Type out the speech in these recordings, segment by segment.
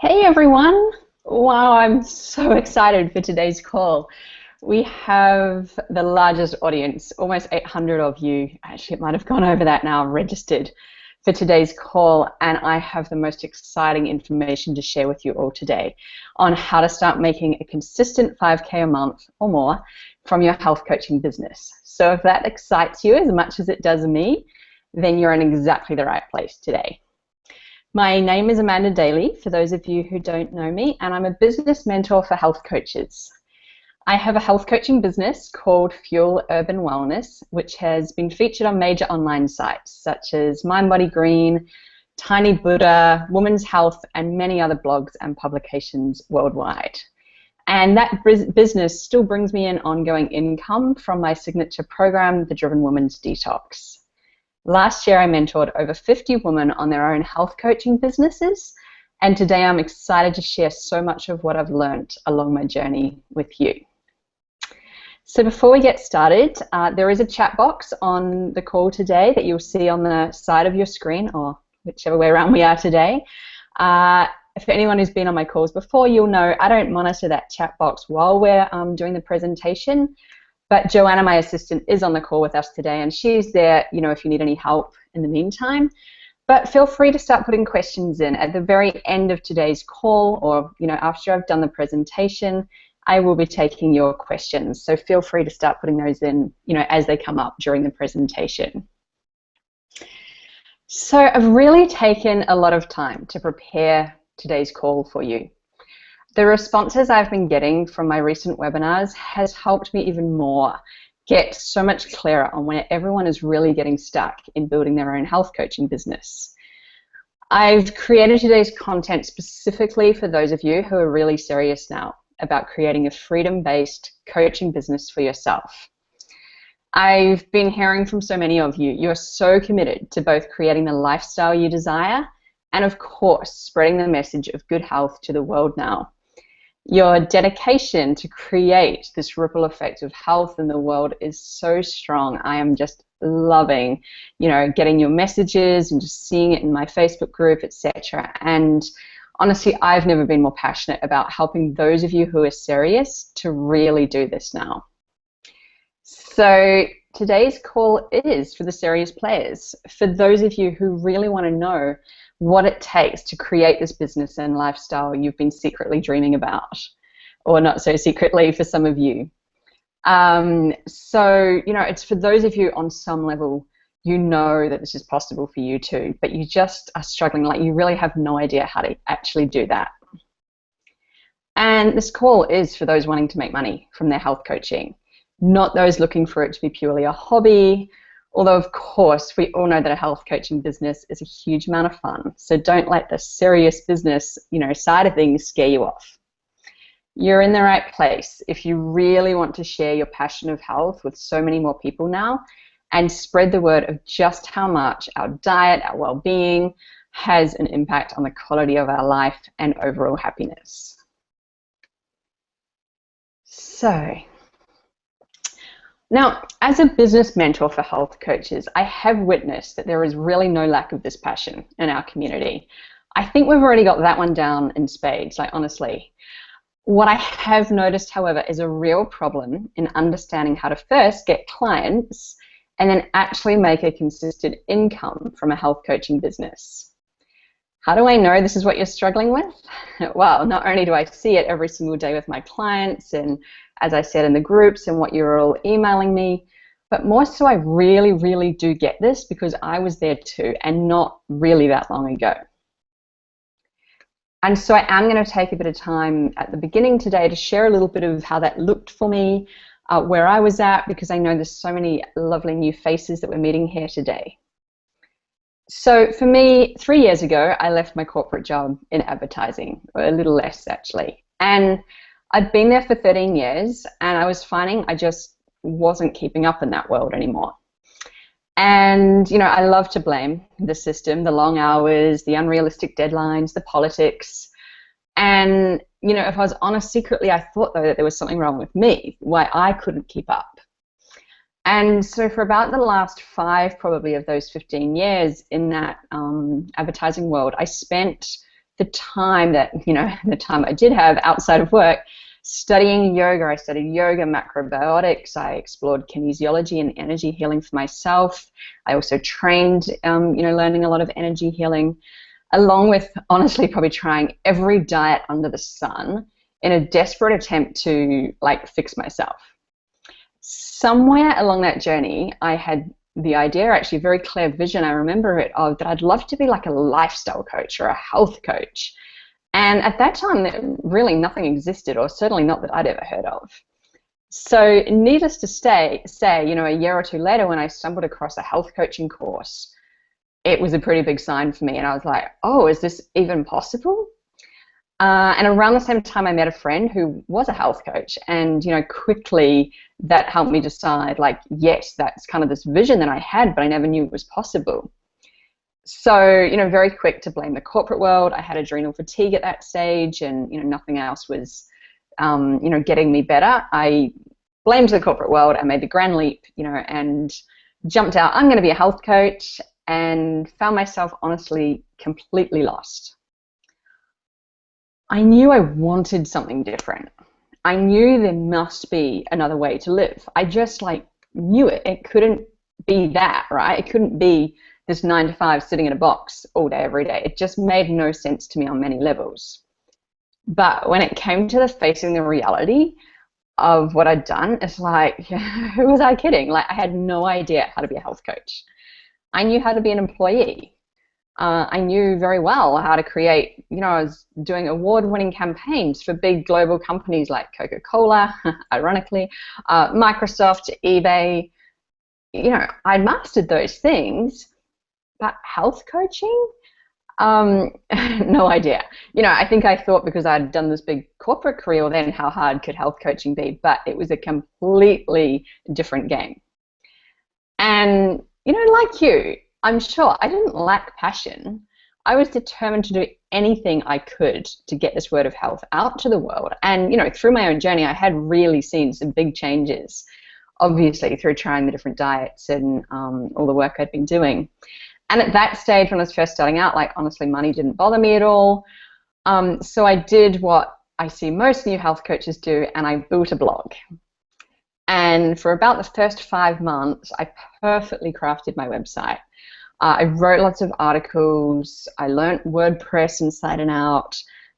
Hey everyone! Wow, I'm so excited for today's call. We have the largest audience, almost 800 of you, actually it might have gone over that now, registered for today's call, and I have the most exciting information to share with you all today on how to start making a consistent 5K a month or more from your health coaching business. So if that excites you as much as it does me, then you're in exactly the right place today. My name is Amanda Daly, for those of you who don't know me, and I'm a business mentor for health coaches. I have a health coaching business called Fuel Urban Wellness, which has been featured on major online sites such as Mind Body Green, Tiny Buddha, Women's Health, and many other blogs and publications worldwide. And that business still brings me in ongoing income from my signature program, the Driven Woman's Detox. Last year, I mentored over 50 women on their own health coaching businesses, and today I'm excited to share so much of what I've learned along my journey with you. So before we get started, there is a chat box on the call today that you'll see on the side of your screen, or whichever way around we are today. If anyone who's been on my calls before, you'll know I don't monitor that chat box while we're doing the presentation. But Joanna, my assistant, is on the call with us today, and she's there, if you need any help in the meantime. But feel free to start putting questions in at the very end of today's call, or after I've done the presentation, I will be taking your questions. So feel free to start putting those in, as they come up during the presentation. So I've really taken a lot of time to prepare today's call for you. The responses I've been getting from my recent webinars has helped me even more get so much clearer on where everyone is really getting stuck in building their own health coaching business. I've created today's content specifically for those of you who are really serious now about creating a freedom-based coaching business for yourself. I've been hearing from so many of you, you're so committed to both creating the lifestyle you desire and, of course, spreading the message of good health to the world now. Your dedication to create this ripple effect of health in the world is so strong. I am just loving, getting your messages and just seeing it in my Facebook group, etc. And honestly, I've never been more passionate about helping those of you who are serious to really do this now. So today's call is for the serious players, for those of you who really want to know what it takes to create this business and lifestyle you've been secretly dreaming about, or not so secretly for some of you. It's for those of you on some level, that this is possible for you too, but you just are struggling, like you really have no idea how to actually do that. And this call is for those wanting to make money from their health coaching, not those looking for it to be purely a hobby. Although, of course, we all know that a health coaching business is a huge amount of fun. So don't let the serious business, side of things scare you off. You're in the right place if you really want to share your passion of health with so many more people now and spread the word of just how much our diet, our well-being has an impact on the quality of our life and overall happiness. So, now, as a business mentor for health coaches, I have witnessed that there is really no lack of this passion in our community. I think we've already got that one down in spades, honestly. What I have noticed, however, is a real problem in understanding how to first get clients and then actually make a consistent income from a health coaching business. How do I know this is what you're struggling with? Well, not only do I see it every single day with my clients and, as I said, in the groups and what you're all emailing me, but more so I really, really do get this because I was there too, and not really that long ago. And so I am going to take a bit of time at the beginning today to share a little bit of how that looked for me, where I was at, because I know there's so many lovely new faces that we're meeting here today. So for me, 3 years ago, I left my corporate job in advertising, or a little less actually. And I'd been there for 13 years, and I was finding I just wasn't keeping up in that world anymore. And, I love to blame the system, the long hours, the unrealistic deadlines, the politics. And, if I was honest, secretly, I thought, though, that there was something wrong with me, why I couldn't keep up. And so for about the last 5 probably of those 15 years in that advertising world, I spent the time that, the time I did have outside of work, studying yoga. I studied yoga, macrobiotics. I explored kinesiology and energy healing for myself. I also trained, learning a lot of energy healing, along with, honestly, probably trying every diet under the sun in a desperate attempt to, fix myself. Somewhere along that journey, I had the idea, actually a very clear vision, I remember it, of that I'd love to be like a lifestyle coach or a health coach. And at that time, really nothing existed, or certainly not that I'd ever heard of. So needless to say, a year or two later, when I stumbled across a health coaching course, it was a pretty big sign for me. And I was like, oh, is this even possible? And around the same time, I met a friend who was a health coach, and quickly that helped me decide, yes, that's kind of this vision that I had, but I never knew it was possible. So, very quick to blame the corporate world. I had adrenal fatigue at that stage, and nothing else was, getting me better. I blamed the corporate world. I made the grand leap, and jumped out. I'm going to be a health coach, and found myself honestly completely lost. I knew I wanted something different. I knew there must be another way to live. I just knew it. It couldn't be that, right? It couldn't be this 9 to 5 sitting in a box all day, every day. It just made no sense to me on many levels. But when it came to facing the reality of what I'd done, it's who was I kidding? I had no idea how to be a health coach. I knew how to be an employee. I knew very well how to create, I was doing award-winning campaigns for big global companies like Coca-Cola, ironically, Microsoft, eBay. I mastered those things, but health coaching? No idea. I think I thought because I'd done this big corporate career, then how hard could health coaching be? But it was a completely different game. And, like you, I'm sure I didn't lack passion. I was determined to do anything I could to get this word of health out to the world. And, through my own journey, I had really seen some big changes, obviously, through trying the different diets and all the work I'd been doing. And at that stage, when I was first starting out, honestly, money didn't bother me at all. So I did what I see most new health coaches do, and I built a blog. And for about the first 5 months, I perfectly crafted my website. I wrote lots of articles. I learned WordPress inside and out.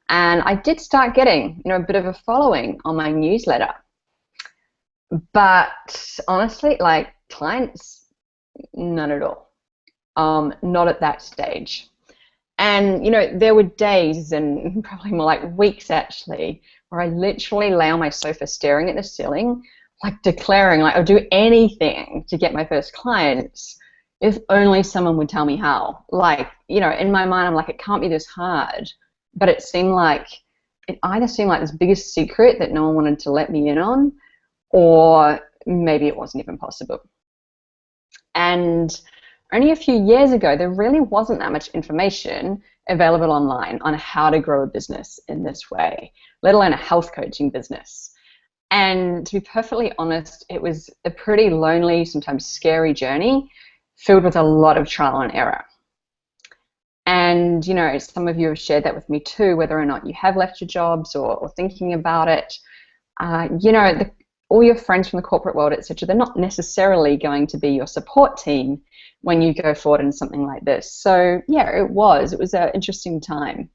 And I did start getting, a bit of a following on my newsletter. But honestly, clients, none at all. Not at that stage. And, there were days, and probably more like weeks actually, where I literally lay on my sofa staring at the ceiling, declaring, I'll do anything to get my first clients if only someone would tell me how. In my mind, I'm it can't be this hard. But it either seemed like this biggest secret that no one wanted to let me in on, or maybe it wasn't even possible. And only a few years ago, there really wasn't that much information available online on how to grow a business in this way, let alone a health coaching business. And to be perfectly honest, it was a pretty lonely, sometimes scary journey, filled with a lot of trial and error. And, some of you have shared that with me too, whether or not you have left your jobs or thinking about it. All your friends from the corporate world, etc., they're not necessarily going to be your support team when you go forward in something like this. So, yeah, it was an interesting time.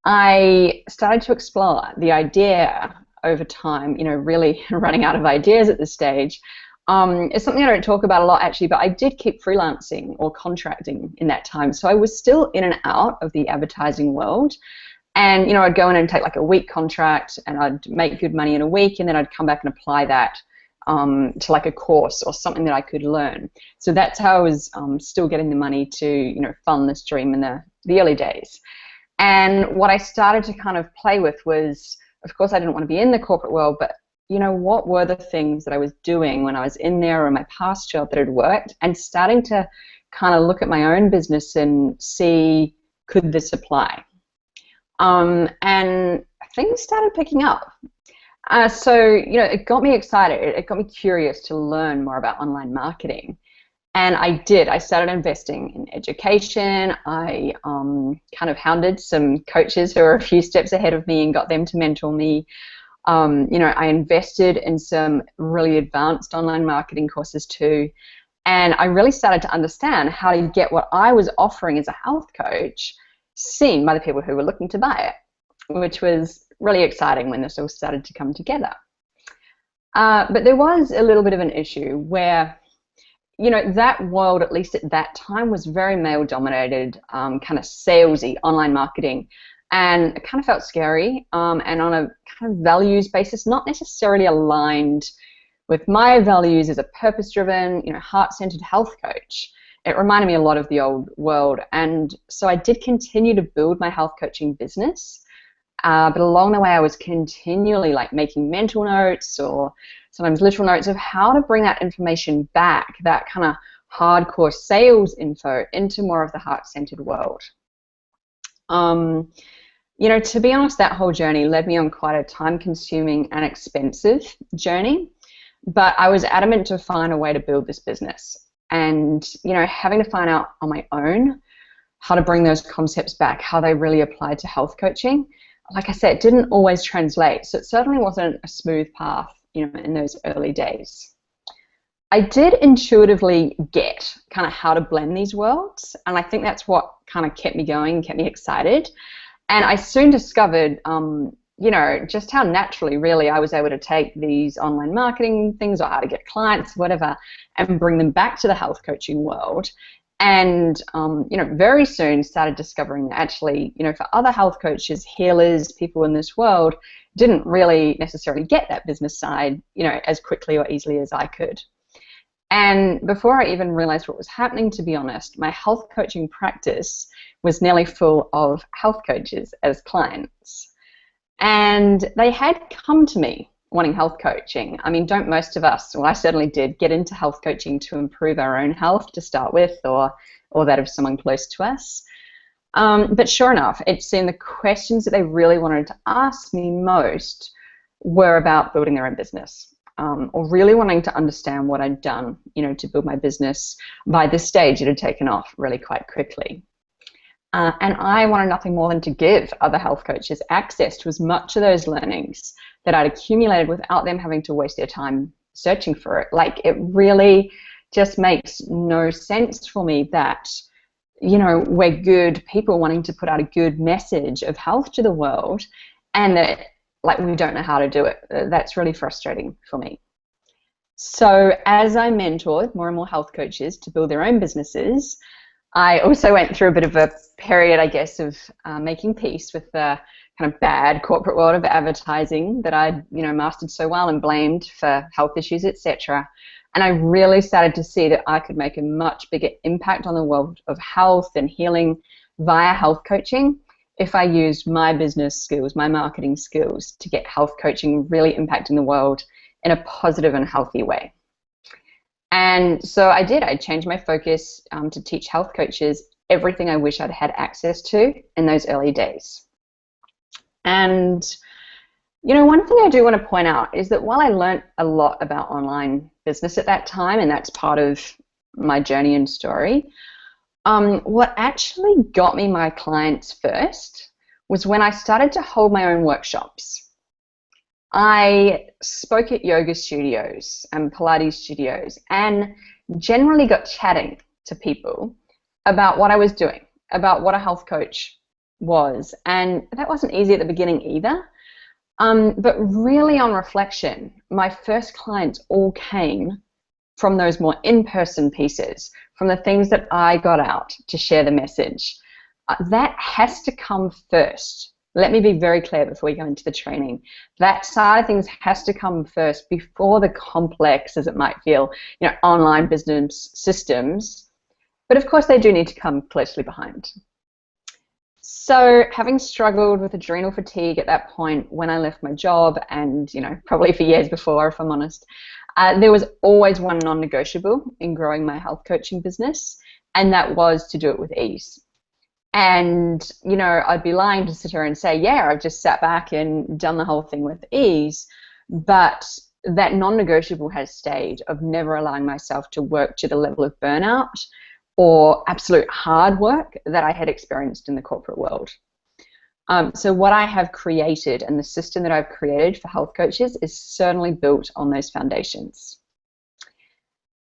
I started to explore the idea over time, really running out of ideas at this stage. It's something I don't talk about a lot actually, but I did keep freelancing or contracting in that time. So I was still in and out of the advertising world. And, I'd go in and take a week contract, and I'd make good money in a week, and then I'd come back and apply that to a course or something that I could learn. So that's how I was still getting the money to, fund this dream in the early days. And what I started to kind of play with was, of course, I didn't want to be in the corporate world, but what were the things that I was doing when I was in there or in my past job that had worked, and starting to kind of look at my own business and see, could this apply? And things started picking up. So, it got me excited. It got me curious to learn more about online marketing. And I did. I started investing in education. I kind of hounded some coaches who were a few steps ahead of me and got them to mentor me. I invested in some really advanced online marketing courses too. And I really started to understand how to get what I was offering as a health coach seen by the people who were looking to buy it, which was really exciting when this all started to come together. But there was a little bit of an issue where, that world, at least at that time, was very male-dominated, kind of salesy online marketing. And it kind of felt scary, and on a kind of values basis, not necessarily aligned with my values as a purpose-driven, heart-centered health coach. It reminded me a lot of the old world. And so I did continue to build my health coaching business. But along the way, I was continually making mental notes or sometimes literal notes of how to bring that information back, that kind of hardcore sales info, into more of the heart-centered world. To be honest, that whole journey led me on quite a time-consuming and expensive journey, but I was adamant to find a way to build this business. And, having to find out on my own how to bring those concepts back, how they really apply to health coaching, like I said, it didn't always translate. So it certainly wasn't a smooth path, in those early days. I did intuitively get kind of how to blend these worlds, and I think that's what kind of kept me going, kept me excited. And I soon discovered, just how naturally, really, I was able to take these online marketing things or how to get clients, whatever, and bring them back to the health coaching world. And, very soon started discovering that actually, for other health coaches, healers, people in this world, didn't really necessarily get that business side, as quickly or easily as I could. And before I even realized what was happening, to be honest, my health coaching practice was nearly full of health coaches as clients. And they had come to me wanting health coaching. I mean, don't most of us, well, I certainly did, get into health coaching to improve our own health to start with, or that of someone close to us. But sure enough, it seemed the questions that they really wanted to ask me most were about building their own business, or really wanting to understand what I'd done, to build my business. By this stage, it had taken off really quite quickly. And I wanted nothing more than to give other health coaches access to as much of those learnings that I'd accumulated without them having to waste their time searching for it. It really just makes no sense for me that, we're good people wanting to put out a good message of health to the world, and that, we don't know how to do it. That's really frustrating for me. So as I mentored more and more health coaches to build their own businesses, I also went through a bit of a period, I guess, of making peace with the kind of bad corporate world of advertising that I'd, mastered so well and blamed for health issues, etc. And I really started to see that I could make a much bigger impact on the world of health and healing via health coaching if I used my business skills, my marketing skills, to get health coaching really impacting the world in a positive and healthy way. And so I did. I changed my focus to teach health coaches everything I wish I'd had access to in those early days. And, one thing I do want to point out is that while I learned a lot about online business at that time, and that's part of my journey and story, what actually got me my clients first was when I started to hold my own workshops. I spoke at yoga studios and Pilates studios and generally got chatting to people about what I was doing, about what a health coach was. And that wasn't easy at the beginning either. But really on reflection, my first clients all came from those more in-person pieces, from the things that I got out to share the message. That has to come first. Let me be very clear before we go into the training. That side of things has to come first before the complex, as it might feel, online business systems. But of course, they do need to come closely behind. So having struggled with adrenal fatigue at that point when I left my job, and probably for years before, if I'm honest, there was always one non-negotiable in growing my health coaching business, and that was to do it with ease. And, I'd be lying to sit here and say, yeah, I've just sat back and done the whole thing with ease. But that non-negotiable has stayed of never allowing myself to work to the level of burnout or absolute hard work that I had experienced in the corporate world. So what I have created and the system that I've created for health coaches is certainly built on those foundations.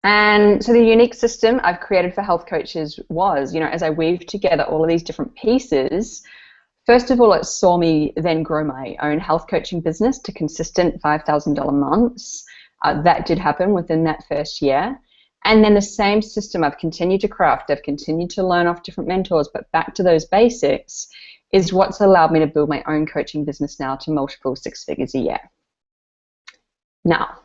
And so the unique system I've created for health coaches was, as I weaved together all of these different pieces, first of all, it saw me then grow my own health coaching business to consistent $5,000 months. That did happen within that first year. And then the same system I've continued to craft, I've continued to learn off different mentors, but back to those basics is what's allowed me to build my own coaching business now to multiple 6 figures a year. Now,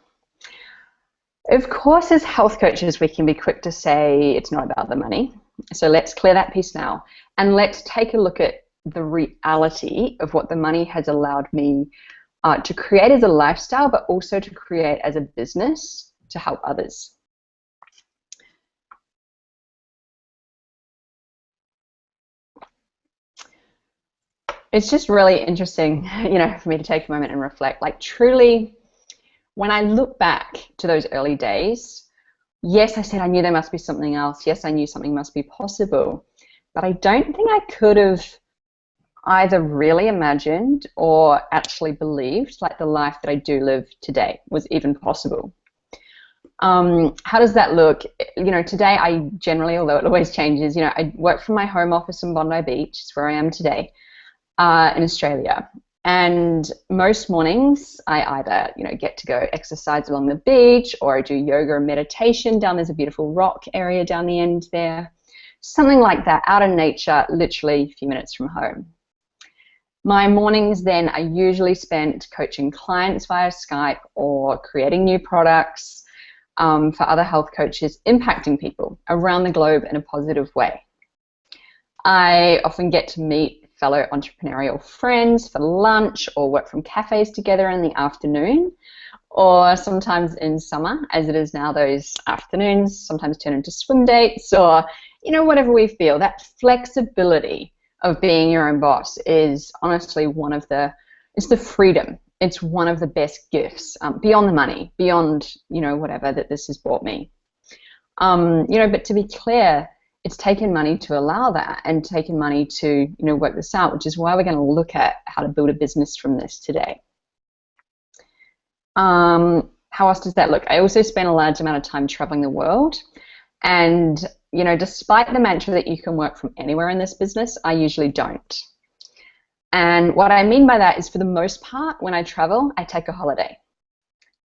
of course, as health coaches, we can be quick to say it's not about the money. So let's clear that piece now. And let's take a look at the reality of what the money has allowed me to create as a lifestyle, but also to create as a business to help others. It's just really interesting, for me to take a moment and reflect. Like, truly, when I look back to those early days, yes, I said I knew there must be something else. Yes, I knew something must be possible. But I don't think I could have either really imagined or actually believed like the life that I do live today was even possible. How does that look? Today I generally, although it always changes, I work from my home office in Bondi Beach. It's where I am today. In Australia, and most mornings I either get to go exercise along the beach, or I do yoga and meditation down. There's a beautiful rock area down the end there, something like that, out in nature, literally a few minutes from home. My mornings then are usually spent coaching clients via Skype or creating new products for other health coaches, impacting people around the globe in a positive way. I often get to meet fellow entrepreneurial friends for lunch or work from cafes together in the afternoon, or sometimes in summer, as it is now, those afternoons sometimes turn into swim dates or, whatever we feel. That flexibility of being your own boss is honestly it's the freedom. It's one of the best gifts beyond the money, beyond, whatever that this has brought me. But to be clear, it's taken money to allow that and taken money to work this out, which is why we're going to look at how to build a business from this today. How else does that look? I also spend a large amount of time traveling the world, and despite the mantra that you can work from anywhere in this business, I usually don't. And what I mean by that is, for the most part, when I travel, I take a holiday.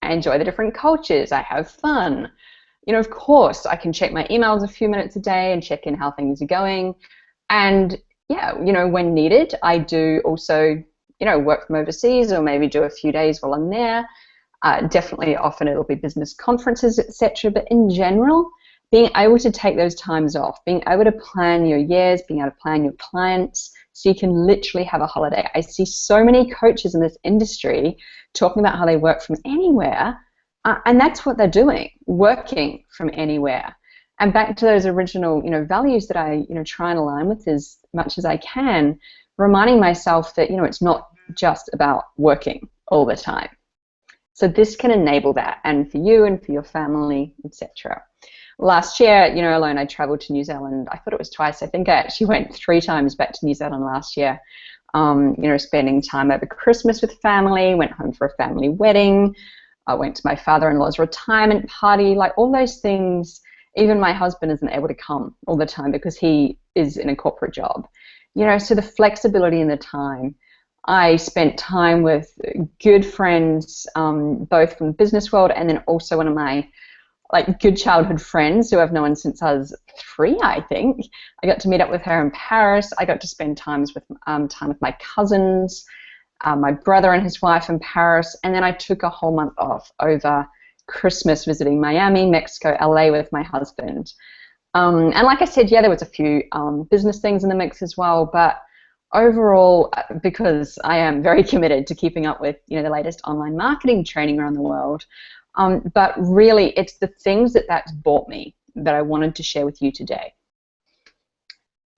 I enjoy the different cultures. I have fun. Of course, I can check my emails a few minutes a day and check in how things are going. And yeah, when needed, I do also, work from overseas, or maybe do a few days while I'm there. Definitely, often it'll be business conferences, etc. But in general, being able to take those times off, being able to plan your years, being able to plan your clients, so you can literally have a holiday. I see so many coaches in this industry talking about how they work from anywhere. And that's what they're doing, working from anywhere. And back to those original, values that I, try and align with as much as I can, reminding myself that, it's not just about working all the time. So this can enable that, and for you and for your family, etc. Last year, alone, I traveled to New Zealand. I thought it was twice. I think I actually went 3 times back to New Zealand last year. Spending time over Christmas with family, went home for a family wedding. I went to my father-in-law's retirement party, like all those things. Even my husband isn't able to come all the time because he is in a corporate job. So the flexibility and the time. I spent time with good friends, both from the business world, and then also one of my good childhood friends who I've known since I was 3, I think. I got to meet up with her in Paris. I got to spend time with my cousins. My brother and his wife in Paris, and then I took a whole month off over Christmas visiting Miami, Mexico, LA with my husband. And like I said, yeah, there was a few business things in the mix as well, but overall, because I am very committed to keeping up with the latest online marketing training around the world, but really it's the things that's brought me that I wanted to share with you today.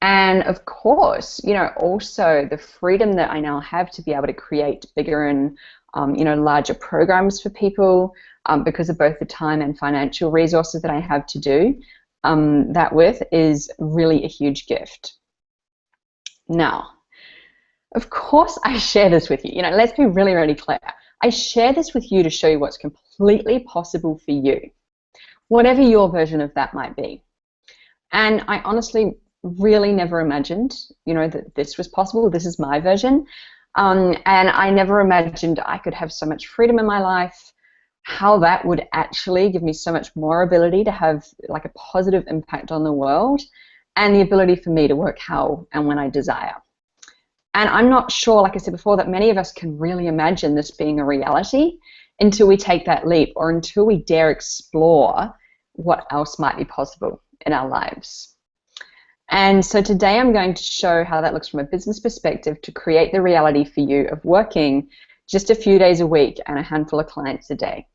And of course, also the freedom that I now have to be able to create bigger and larger programs for people because of both the time and financial resources that I have to do that with is really a huge gift. Now, of course, I share this with you. Let's be really, really clear. I share this with you to show you what's completely possible for you, whatever your version of that might be. And I honestly really never imagined, that this was possible. This is my version. And I never imagined I could have so much freedom in my life, how that would actually give me so much more ability to have like a positive impact on the world and the ability for me to work how and when I desire. And I'm not sure, like I said before, that many of us can really imagine this being a reality until we take that leap or until we dare explore what else might be possible in our lives. And so today I'm going to show how that looks from a business perspective to create the reality for you of working just a few days a week and a handful of clients a day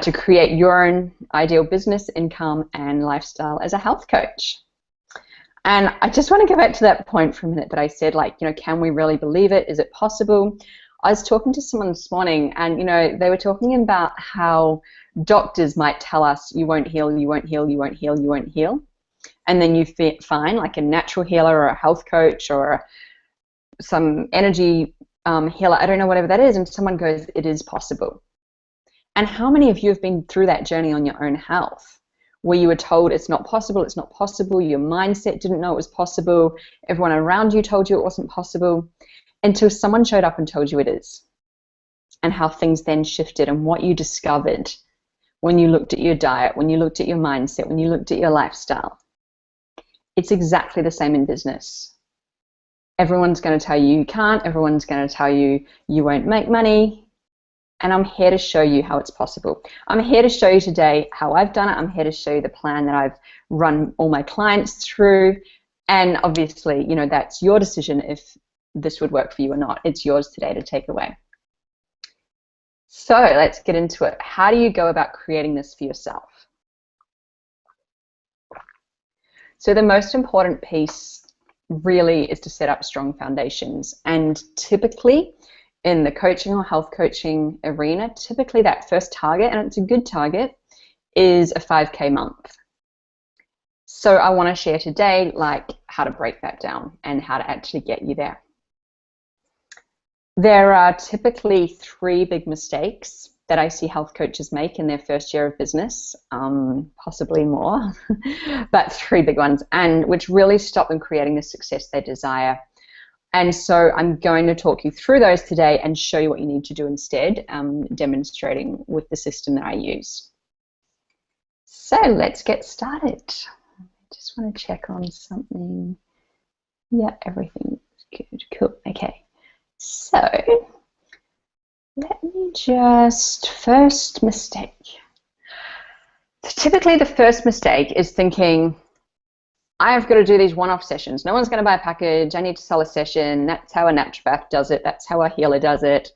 to create your own ideal business, income, and lifestyle as a health coach. And I just want to go back to that point for a minute that I said, can we really believe it? Is it possible? I was talking to someone this morning and, they were talking about how doctors might tell us you won't heal, you won't heal, you won't heal, you won't heal. And then you find like a natural healer or a health coach or some energy healer, I don't know, whatever that is, and someone goes, it is possible. And how many of you have been through that journey on your own health? Where you were told it's not possible, your mindset didn't know it was possible, everyone around you told you it wasn't possible, until someone showed up and told you it is. And how things then shifted and what you discovered when you looked at your diet, when you looked at your mindset, when you looked at your lifestyle. It's exactly the same in business. Everyone's going to tell you you can't, everyone's going to tell you you won't make money. And I'm here to show you how it's possible. I'm here to show you today how I've done it. I'm here to show you the plan that I've run all my clients through. And obviously, that's your decision if this would work for you or not. It's yours today to take away. So let's get into it. How do you go about creating this for yourself? So the most important piece really is to set up strong foundations. And typically, in the coaching or health coaching arena, typically that first target, and it's a good target, is a 5K month. So I want to share today how to break that down and how to actually get you there. There are typically 3 big mistakes that I see health coaches make in their first year of business, possibly more, but 3 big ones, and which really stop them creating the success they desire. And so I'm going to talk you through those today and show you what you need to do instead, demonstrating with the system that I use. So let's get started. I just want to check on something. Yeah, everything's good. Cool. Okay. So let me first mistake. Typically the first mistake is thinking, I've got to do these one-off sessions. No one's going to buy a package. I need to sell a session. That's how a naturopath does it. That's how a healer does it.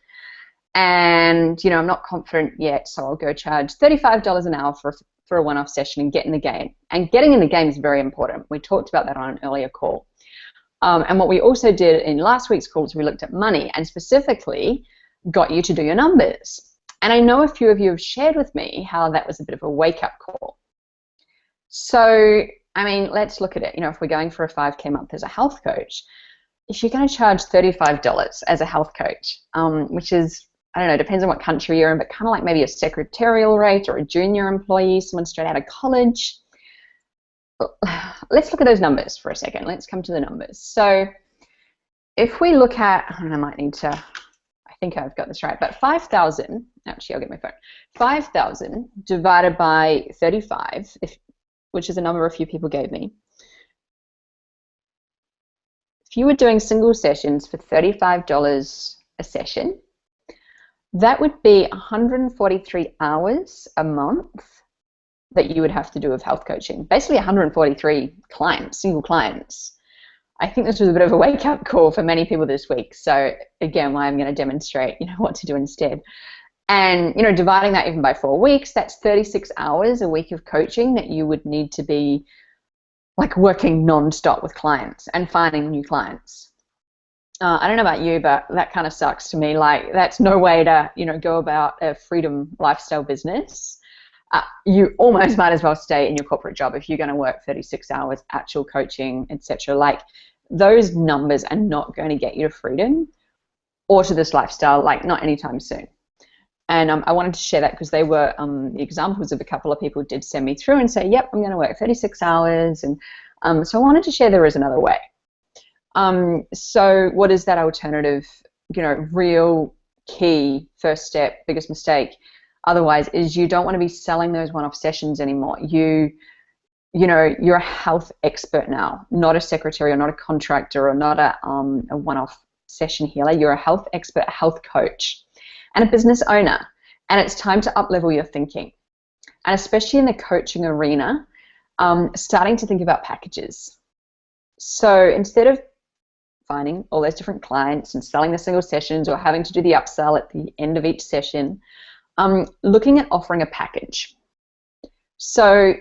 And, I'm not confident yet, so I'll go charge $35 an hour for a one-off session and get in the game. And getting in the game is very important. We talked about that on an earlier call. And what we also did in last week's call is we looked at money and specifically got you to do your numbers. And I know a few of you have shared with me how that was a bit of a wake-up call. So let's look at it. If we're going for a 5K month as a health coach, if you're going to charge $35 as a health coach, which is, I don't know, depends on what country you're in, but kind of like maybe a secretarial rate or a junior employee, someone straight out of college. Let's look at those numbers for a second. Let's come to the numbers. So if we look at, I might need to, I think I've got this right, but 5,000, actually I'll get my phone, 5,000 divided by 35, which is a number a few people gave me. If you were doing single sessions for $35 a session, that would be 143 hours a month that you would have to do of health coaching. Basically 143 clients, single clients. I think this was a bit of a wake-up call for many people this week. So again, why I'm going to demonstrate, what to do instead. And, dividing that even by 4 weeks, that's 36 hours a week of coaching that you would need to be working non-stop with clients and finding new clients. I don't know about you, but that kind of sucks to me. Like, that's no way to, go about a freedom lifestyle business. You almost might as well stay in your corporate job if you're going to work 36 hours, actual coaching, etc. Like, those numbers are not going to get you to freedom or to this lifestyle, like, not anytime soon. And I wanted to share that because they were the examples of a couple of people did send me through and say, yep, I'm going to work 36 hours. And so I wanted to share there is another way. So what is that alternative, real key first step, biggest mistake otherwise is you don't want to be selling those one-off sessions anymore. You're a health expert now, not a secretary or not a contractor or not a one-off session healer. You're a health expert, a health coach, and a business owner. And it's time to up-level your thinking. And especially in the coaching arena, starting to think about packages. So instead of finding all those different clients and selling the single sessions or having to do the upsell at the end of each session, looking at offering a package. So,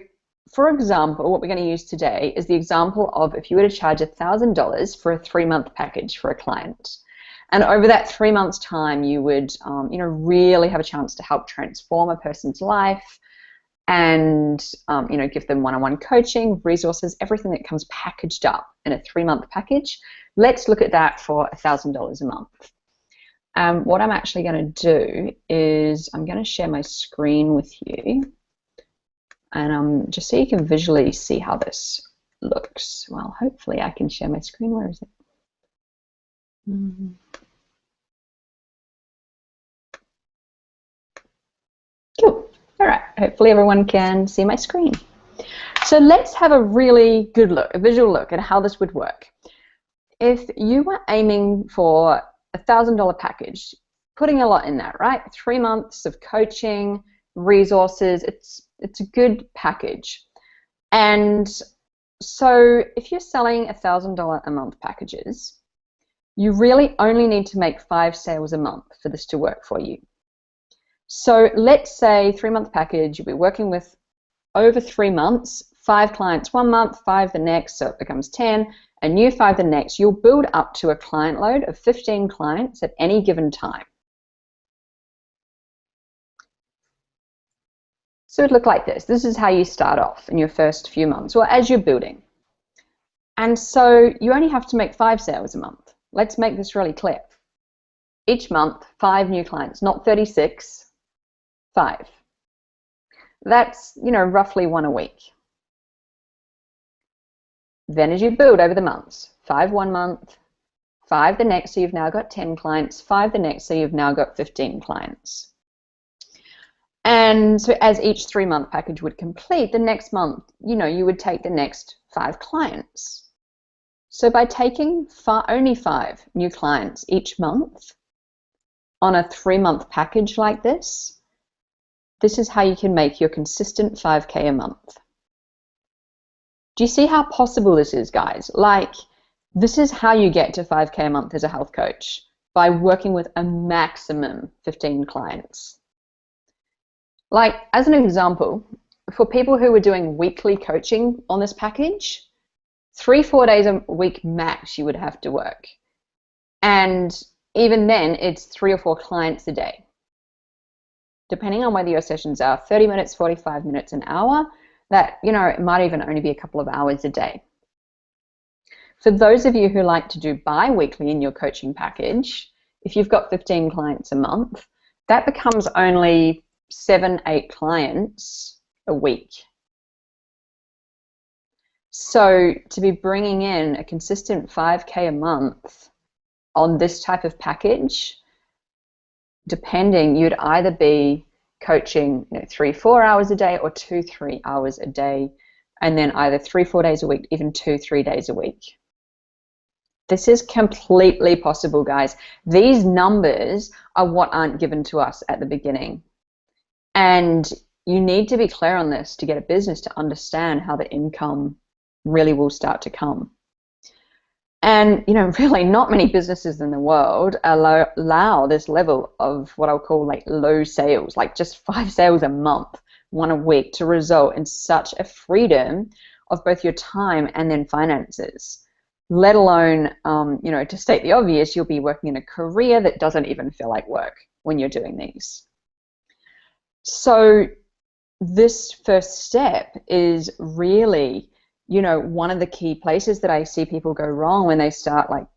for example, what we're going to use today is the example of if you were to charge $1,000 for a 3-month package for a client. And over that 3 months' time, you would, really have a chance to help transform a person's life and, give them one-on-one coaching, resources, everything that comes packaged up in a 3-month package. Let's look at that for $1,000 a month. What I'm actually going to do is I'm going to share my screen with you, and just so you can visually see how this looks. Well, hopefully I can share my screen. Where is it? Cool. All right. Hopefully everyone can see my screen. So let's have a really good look, a visual look at how this would work. If you were aiming for $1,000 package, putting a lot in that, right? 3 months of coaching, resources, it's a good package. And so if you're selling $1,000 a month packages, you really only need to make 5 sales a month for this to work for you. So let's say 3-month package, you'll be working with over 3 months, 5 clients 1 month, 5 the next, so it becomes 10, a new 5 the next. You'll build up to a client load of 15 clients at any given time. So it'd look like this. This is how you start off in your first few months, or as you're building. And so you only have to make 5 sales a month. Let's make this really clear. Each month, 5 new clients, not 36, 5. That's, roughly 1 a week. Then as you build over the months, 5 1 month, 5 the next, so you've now got 10 clients, 5 the next, so you've now got 15 clients. And so as each 3-month package would complete, the next month, you would take the next 5 clients. So by taking only 5 new clients each month on a 3-month package like this, this is how you can make your consistent 5K a month. Do you see how possible this is, guys? Like, this is how you get to 5K a month as a health coach, by working with a maximum 15 clients. Like, as an example, for people who were doing weekly coaching on this package, 3-4 days a week max you would have to work. And even then, it's 3 or 4 clients a day. Depending on whether your sessions are 30 minutes, 45 minutes, an hour, that, it might even only be a couple of hours a day. For those of you who like to do bi-weekly in your coaching package, if you've got 15 clients a month, that becomes only 7-8 clients a week. So to be bringing in a consistent 5K a month on this type of package, depending, you'd either be coaching 3-4 hours a day or 2-3 hours a day, and then either 3-4 days a week, even 2-3 days a week. This is completely possible, guys. These numbers are what aren't given to us at the beginning. And you need to be clear on this to get a business to understand how the income really will start to come. And, really not many businesses in the world allow this level of what I'll call like low sales, like just 5 sales a month, 1 a week, to result in such a freedom of both your time and then finances. let alone, to state the obvious, you'll be working in a career that doesn't even feel like work when you're doing these. So this first step is really, one of the key places that I see people go wrong when they start like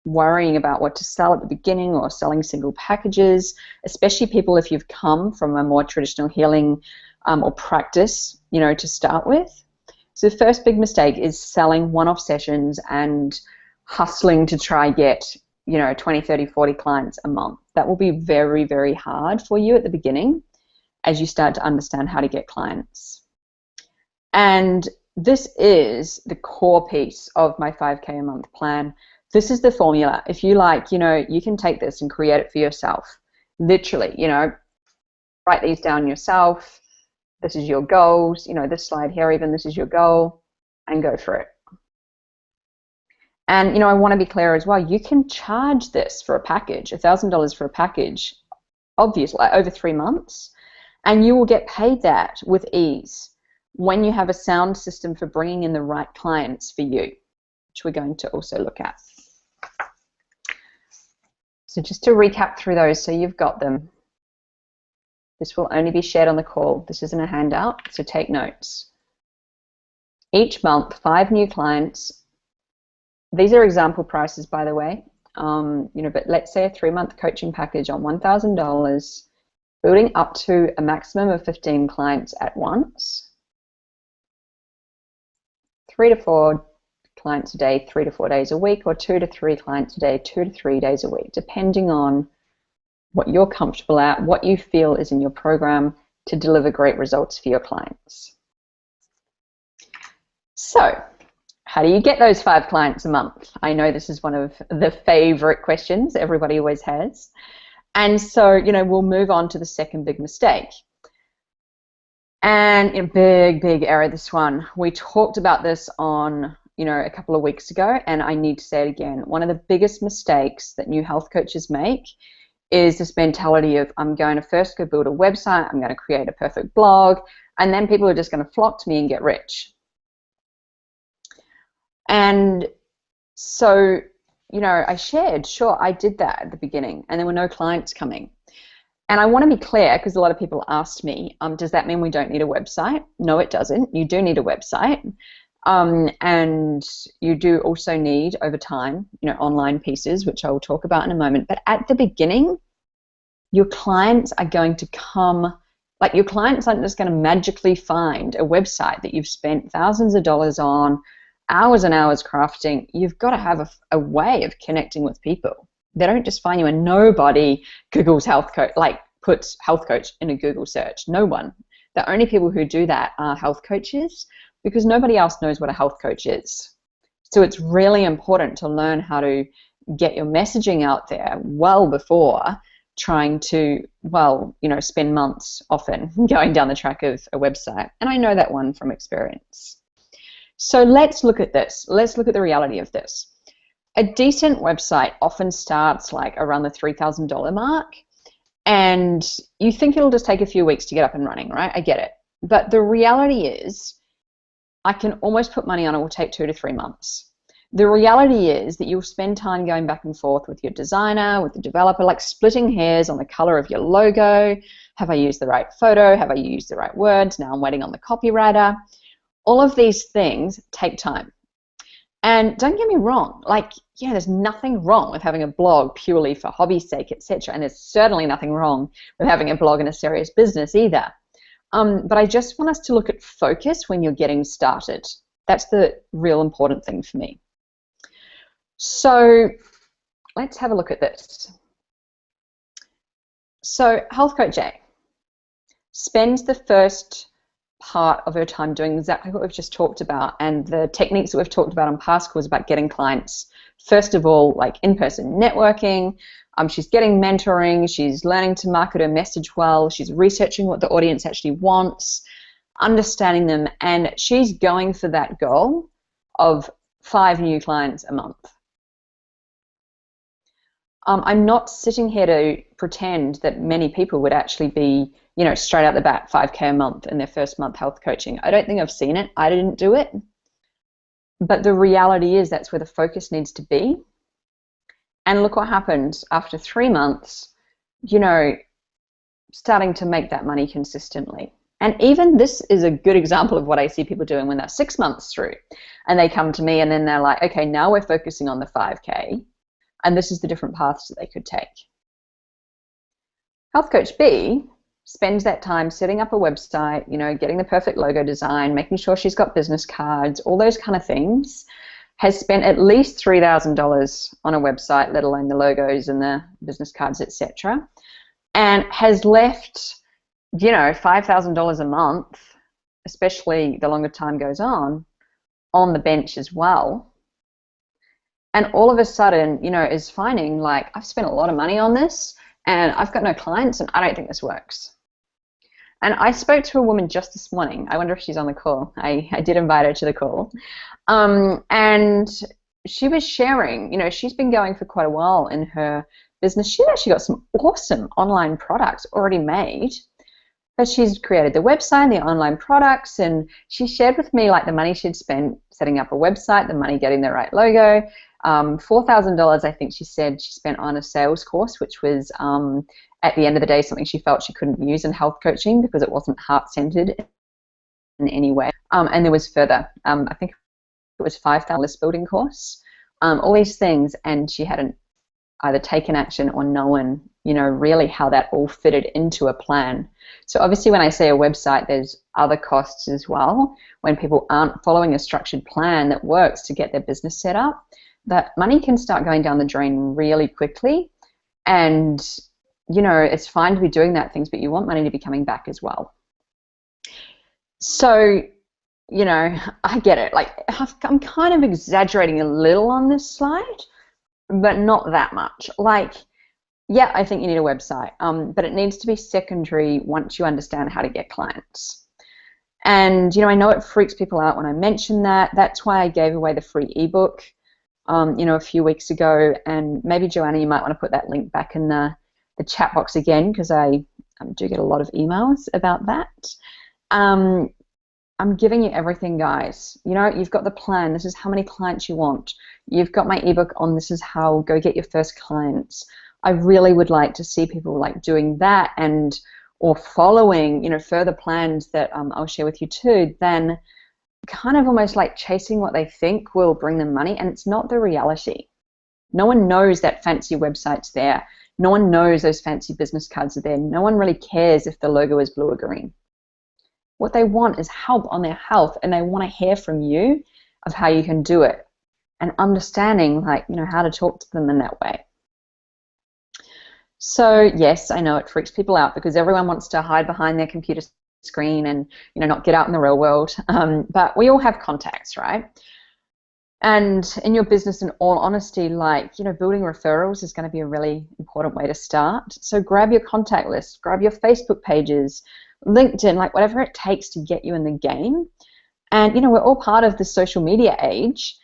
worrying about what to sell at the beginning or selling single packages, especially people if you've come from a more traditional healing or practice, to start with. So the first big mistake is selling one-off sessions and hustling to try get, 20, 30, 40 clients a month. That will be very, very hard for you at the beginning as you start to understand how to get clients. And this is the core piece of my 5K a month plan. This is the formula. If you like, you can take this and create it for yourself. Literally, write these down yourself. This is your goals, this slide here even, this is your goal, and go for it. And, I want to be clear as well, you can charge this for a package, $1,000 for a package, obviously, over 3 months, and you will get paid that with ease when you have a sound system for bringing in the right clients for you, which we're going to also look at. So just to recap through those so you've got them. This will only be shared on the call. This isn't a handout, so take notes. Each month, 5 new clients. These are example prices, by the way. But let's say a 3-month coaching package on $1,000, building up to a maximum of 15 clients at once. 3 to 4 clients a day, 3 to 4 days a week, or 2 to 3 clients a day, 2 to 3 days a week, depending on what you're comfortable at, what you feel is in your program to deliver great results for your clients. So, how do you get those 5 clients a month? I know this is one of the favorite questions everybody always has. And so, we'll move on to the second big mistake. And big error, this one. We talked about this on, a couple of weeks ago, and I need to say it again. One of the biggest mistakes that new health coaches make is this mentality of, I'm going to first go build a website, I'm going to create a perfect blog, and then people are just going to flock to me and get rich. And so, I shared, sure, I did that at the beginning, and there were no clients coming. And I want to be clear, because a lot of people asked me, does that mean we don't need a website? No, it doesn't. You do need a website. And you do also need, over time, online pieces, which I will talk about in a moment. But at the beginning, your clients are going to come, like your clients aren't just going to magically find a website that you've spent thousands of dollars on, hours and hours crafting. You've got to have a way of connecting with people. They don't just find you, and nobody Googles health coach, like puts health coach in a Google search. No one. The only people who do that are health coaches, because nobody else knows what a health coach is. So it's really important to learn how to get your messaging out there well before trying to, spend months often going down the track of a website. And I know that one from experience. So let's look at this. Let's look at the reality of this. A decent website often starts like around the $3,000 mark, and you think it'll just take a few weeks to get up and running, right? I get it. But the reality is, I can almost put money on it will take 2 to 3 months. The reality is that you'll spend time going back and forth with your designer, with the developer, like splitting hairs on the color of your logo. Have I used the right photo? Have I used the right words? Now I'm waiting on the copywriter. All of these things take time. And don't get me wrong, there's nothing wrong with having a blog purely for hobby's sake, etc. And there's certainly nothing wrong with having a blog in a serious business either. But I just want us to look at focus when you're getting started. That's the real important thing for me. So let's have a look at this. So Health Coach A spends the first part of her time doing exactly what we've just talked about, and the techniques that we've talked about on past calls about getting clients. First of all, like in-person networking. She's getting mentoring, she's learning to market her message well, she's researching what the audience actually wants, understanding them, and she's going for that goal of 5 new clients a month. I'm not sitting here to pretend that many people would actually be, straight out the bat, 5K a month in their first month health coaching. I don't think I've seen it. I didn't do it. But the reality is that's where the focus needs to be. And look what happened after 3 months, you know, starting to make that money consistently. And even this is a good example of what I see people doing when they're 6 months through and they come to me and then they're like, okay, now we're focusing on the 5K and this is the different paths that they could take. Health Coach B spends that time setting up a website, you know, getting the perfect logo design, making sure she's got business cards, all those kind of things, has spent at least $3,000 on a website, let alone the logos and the business cards, etc., and has left, you know, $5,000 a month, especially the longer time goes on the bench as well. And all of a sudden, you know, is finding like, I've spent a lot of money on this and I've got no clients and I don't think this works. And I spoke to a woman just this morning. I wonder if she's on the call. I did invite her to the call. And she was sharing, you know, she's been going for quite a while in her business. She's actually got some awesome online products already made. But she's created the website, the online products, and she shared with me like the money she'd spent setting up a website, the money getting the right logo, $4,000 I think she said she spent on a sales course, which was at the end of the day something she felt she couldn't use in health coaching because it wasn't heart-centered in any way. And there was further, I think it was $5,000 list building course, all these things, and she hadn't either taken action or known, you know, really how that all fitted into a plan. So obviously when I say a website, there's other costs as well. When people aren't following a structured plan that works to get their business set up, that money can start going down the drain really quickly. And, you know, it's fine to be doing that things, but you want money to be coming back as well. So, you know, I get it. Like, I'm kind of exaggerating a little on this slide, but not that much. Like, yeah, I think you need a website, but it needs to be secondary once you understand how to get clients. And, you know, I know it freaks people out when I mention that. That's why I gave away the free ebook, you know, a few weeks ago. And maybe, Joanna, you might want to put that link back in the chat box again, because I do get a lot of emails about that. I'm giving you everything, guys. You know, you've got the plan. This is how many clients you want. You've got my ebook on this is how go get your first clients. I really would like to see people like doing that and or following, you know, further plans that I'll share with you too, than kind of almost like chasing what they think will bring them money, and it's not the reality. No one knows that fancy website's there. No one knows those fancy business cards are there. No one really cares if the logo is blue or green. What they want is help on their health, and they want to hear from you of how you can do it and understanding, like, you know, how to talk to them in that way. So yes, I know it freaks people out because everyone wants to hide behind their computer screen and, you know, not get out in the real world. But we all have contacts, right? And in your business, in all honesty, like, you know, building referrals is going to be a really important way to start. So grab your contact list, grab your Facebook pages, LinkedIn, like whatever it takes to get you in the game. And, you know, we're all part of the social media age.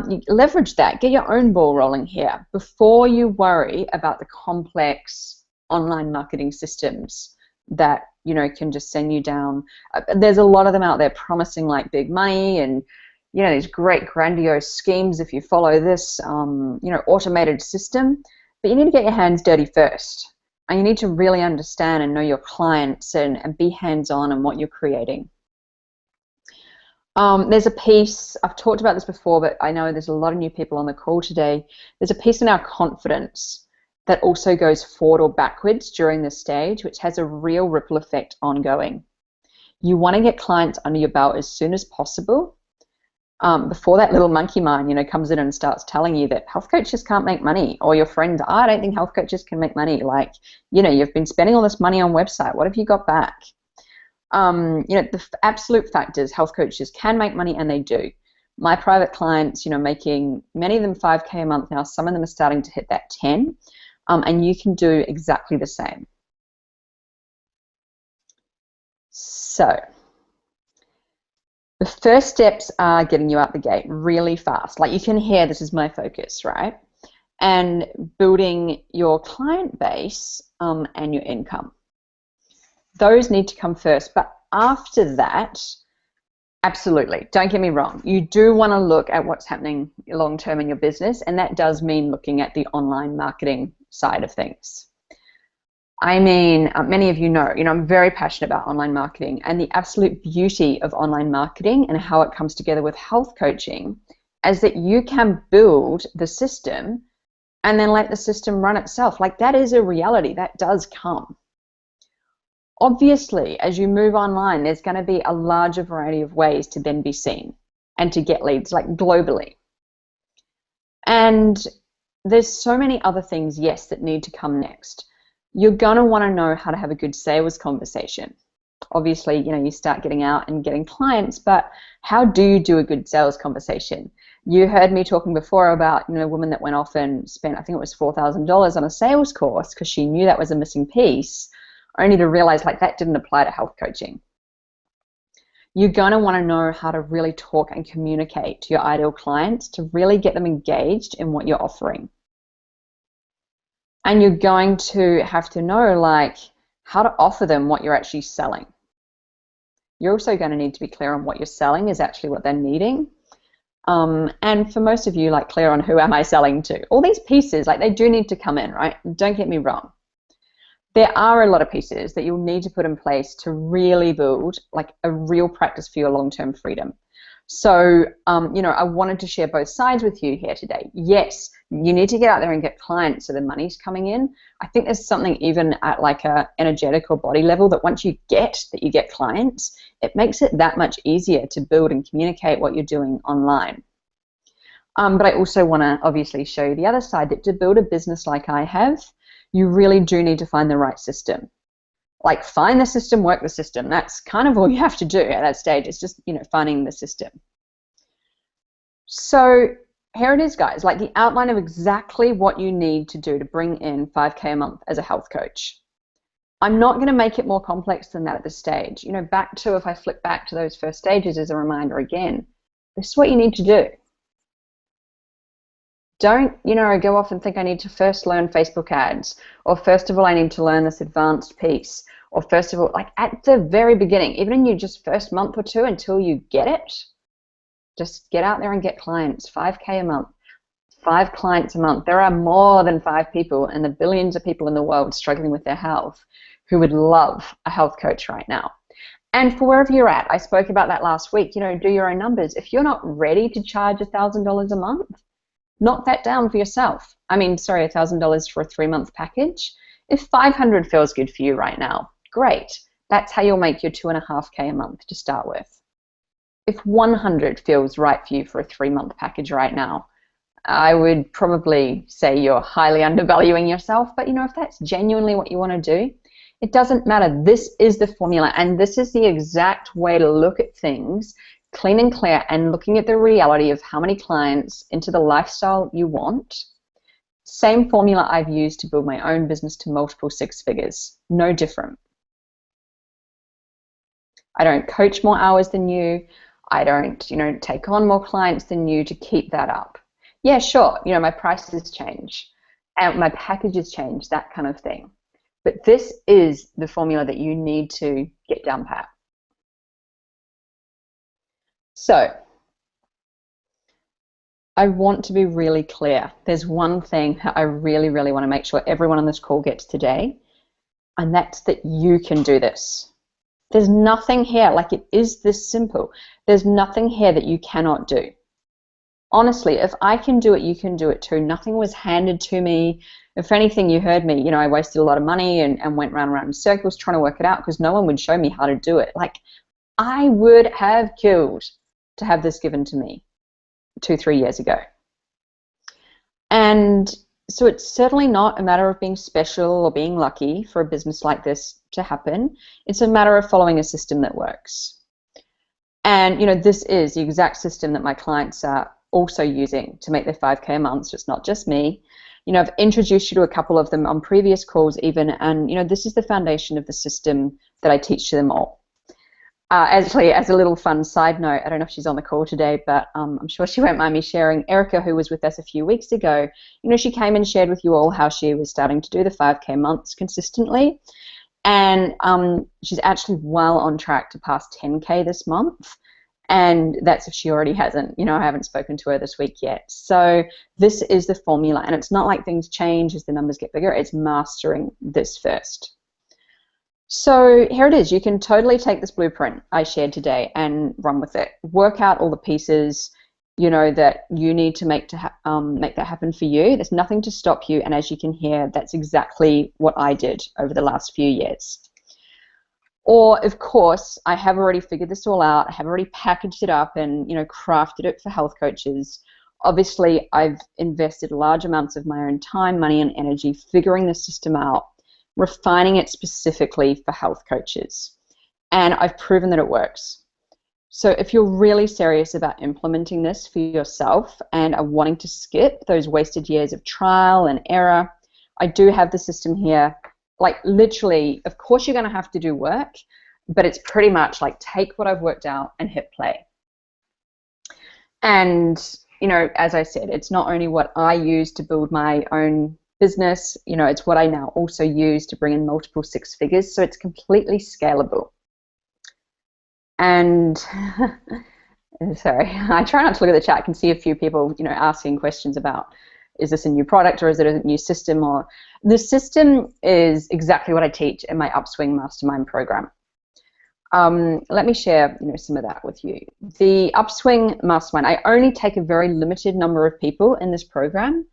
You leverage that, get your own ball rolling here before you worry about the complex online marketing systems that, you know, can just send you down. There's a lot of them out there promising like big money and, you know, these great grandiose schemes if you follow this, you know, automated system. But you need to get your hands dirty first. And you need to really understand and know your clients and be hands-on in what you're creating. There's a piece, I've talked about this before, but I know there's a lot of new people on the call today. There's a piece in our confidence that also goes forward or backwards during this stage, which has a real ripple effect ongoing. You want to get clients under your belt as soon as possible before that little monkey mind, you know, comes in and starts telling you that health coaches can't make money, or your friend, I don't think health coaches can make money. Like, you know, you've been spending all this money on website. What have you got back? You know, the absolute fact is health coaches can make money, and they do. My private clients, you know, making many of them 5K a month now. Some of them are starting to hit that 10, and you can do exactly the same. So the first steps are getting you out the gate really fast. Like you can hear, this is my focus, right? And building your client base and your income. Those need to come first, but after that, Absolutely. Don't get me wrong. You do want to look at what's happening long term in your business, and that does mean looking at the online marketing side of things. I mean, many of you know, I'm very passionate about online marketing, and the absolute beauty of online marketing and how it comes together with health coaching is that you can build the system and then let the system run itself. Like, that is a reality that does come. Obviously, as you move online, there's going to be a larger variety of ways to then be seen and to get leads, like globally. And there's so many other things, yes, that need to come next. You're going to want to know how to have a good sales conversation. Obviously, you know, you start getting out and getting clients, but how do you do a good sales conversation? You heard me talking before about, you know, a woman that went off and spent, I think it was $4,000 on a sales course because she knew that was a missing piece, only to realize like that didn't apply to health coaching. You're going to want to know how to really talk and communicate to your ideal clients to really get them engaged in what you're offering. And you're going to have to know like how to offer them what you're actually selling. You're also going to need to be clear on what you're selling is actually what they're needing. And for most of you, like clear on who am I selling to. All these pieces, like they do need to come in, right? Don't get me wrong. There are a lot of pieces that you'll need to put in place to really build like a real practice for your long-term freedom. So, you know, I wanted to share both sides with you here today. Yes, you need to get out there and get clients so the money's coming in. I think there's something even at like a energetic or body level that once you get clients, it makes it that much easier to build and communicate what you're doing online. But I also want to obviously show you the other side, that to build a business like I have, you really do need to find the right system. Like, find the system, work the system. That's kind of all you have to do at that stage. It's just, you know, finding the system. So here it is, guys, like the outline of exactly what you need to do to bring in 5K a month as a health coach. I'm not going to make it more complex than that at this stage. You know, back to, if I flip back to those first stages as a reminder again, this is what you need to do. Don't, you know, go off and think I need to first learn Facebook ads, or first of all I need to learn this advanced piece, or first of all, like at the very beginning, even in your just first month or two until you get it, just get out there and get clients. 5K a month, 5 clients a month. There are more than 5 people and the billions of people in the world struggling with their health who would love a health coach right now. And for wherever you're at, I spoke about that last week, you know, do your own numbers. If you're not ready to charge $1,000 a month, knock that down for yourself. I mean, sorry, $1,000 for a 3-month package. If $500 feels good for you right now, great. That's how you'll make your 2.5K a month to start with. If $100 feels right for you for a 3-month package right now, I would probably say you're highly undervaluing yourself. But you know, if that's genuinely what you want to do, it doesn't matter. This is the formula, and this is the exact way to look at things clean and clear, and looking at the reality of how many clients into the lifestyle you want. Same formula I've used to build my own business to multiple 6 figures. No different. I don't coach more hours than you. I don't, you know, take on more clients than you to keep that up. Yeah, sure, you know, my prices change and my packages change, that kind of thing. But this is the formula that you need to get down pat. So, I want to be really clear. There's one thing that I really, really want to make sure everyone on this call gets today, and that's that you can do this. There's nothing here, like it is this simple. There's nothing here that you cannot do. Honestly, if I can do it, you can do it too. Nothing was handed to me. If anything, you heard me, you know, I wasted a lot of money and went round and round in circles trying to work it out because no one would show me how to do it. Like, I would have killed to have this given to me 2-3 years ago. And so it's certainly not a matter of being special or being lucky for a business like this to happen. It's a matter of following a system that works. And, you know, this is the exact system that my clients are also using to make their 5K a month. So it's not just me. You know, I've introduced you to a couple of them on previous calls even, and, you know, this is the foundation of the system that I teach to them all. Actually, as a little fun side note, I don't know if she's on the call today, but I'm sure she won't mind me sharing. Erica, who was with us a few weeks ago, you know, she came and shared with you all how she was starting to do the 5K months consistently. And she's actually well on track to pass 10K this month. And that's if she already hasn't. I haven't spoken to her this week yet. So this is the formula, and it's not like things change as the numbers get bigger. It's mastering this first. So here it is. You can totally take this blueprint I shared today and run with it. Work out all the pieces, that you need to make that happen for you. There's nothing to stop you. And as you can hear, that's exactly what I did over the last few years. Or, of course, I have already figured this all out. I have already packaged it up and, crafted it for health coaches. Obviously, I've invested large amounts of my own time, money, and energy figuring the system out, refining it specifically for health coaches. And I've proven that it works. So if you're really serious about implementing this for yourself and are wanting to skip those wasted years of trial and error, I do have the system here. Like literally, of course you're going to have to do work, but it's pretty much like take what I've worked out and hit play. And, as I said, it's not only what I use to build my own business, it's what I now also use to bring in multiple six figures. So it's completely scalable. And sorry, I try not to look at the chat. I can see a few people, asking questions about, is this a new product or is it a new system? Or the system is exactly what I teach in my Upswing mastermind program. Let me share, some of that with you. The Upswing mastermind, I only take a very limited number of people in this program,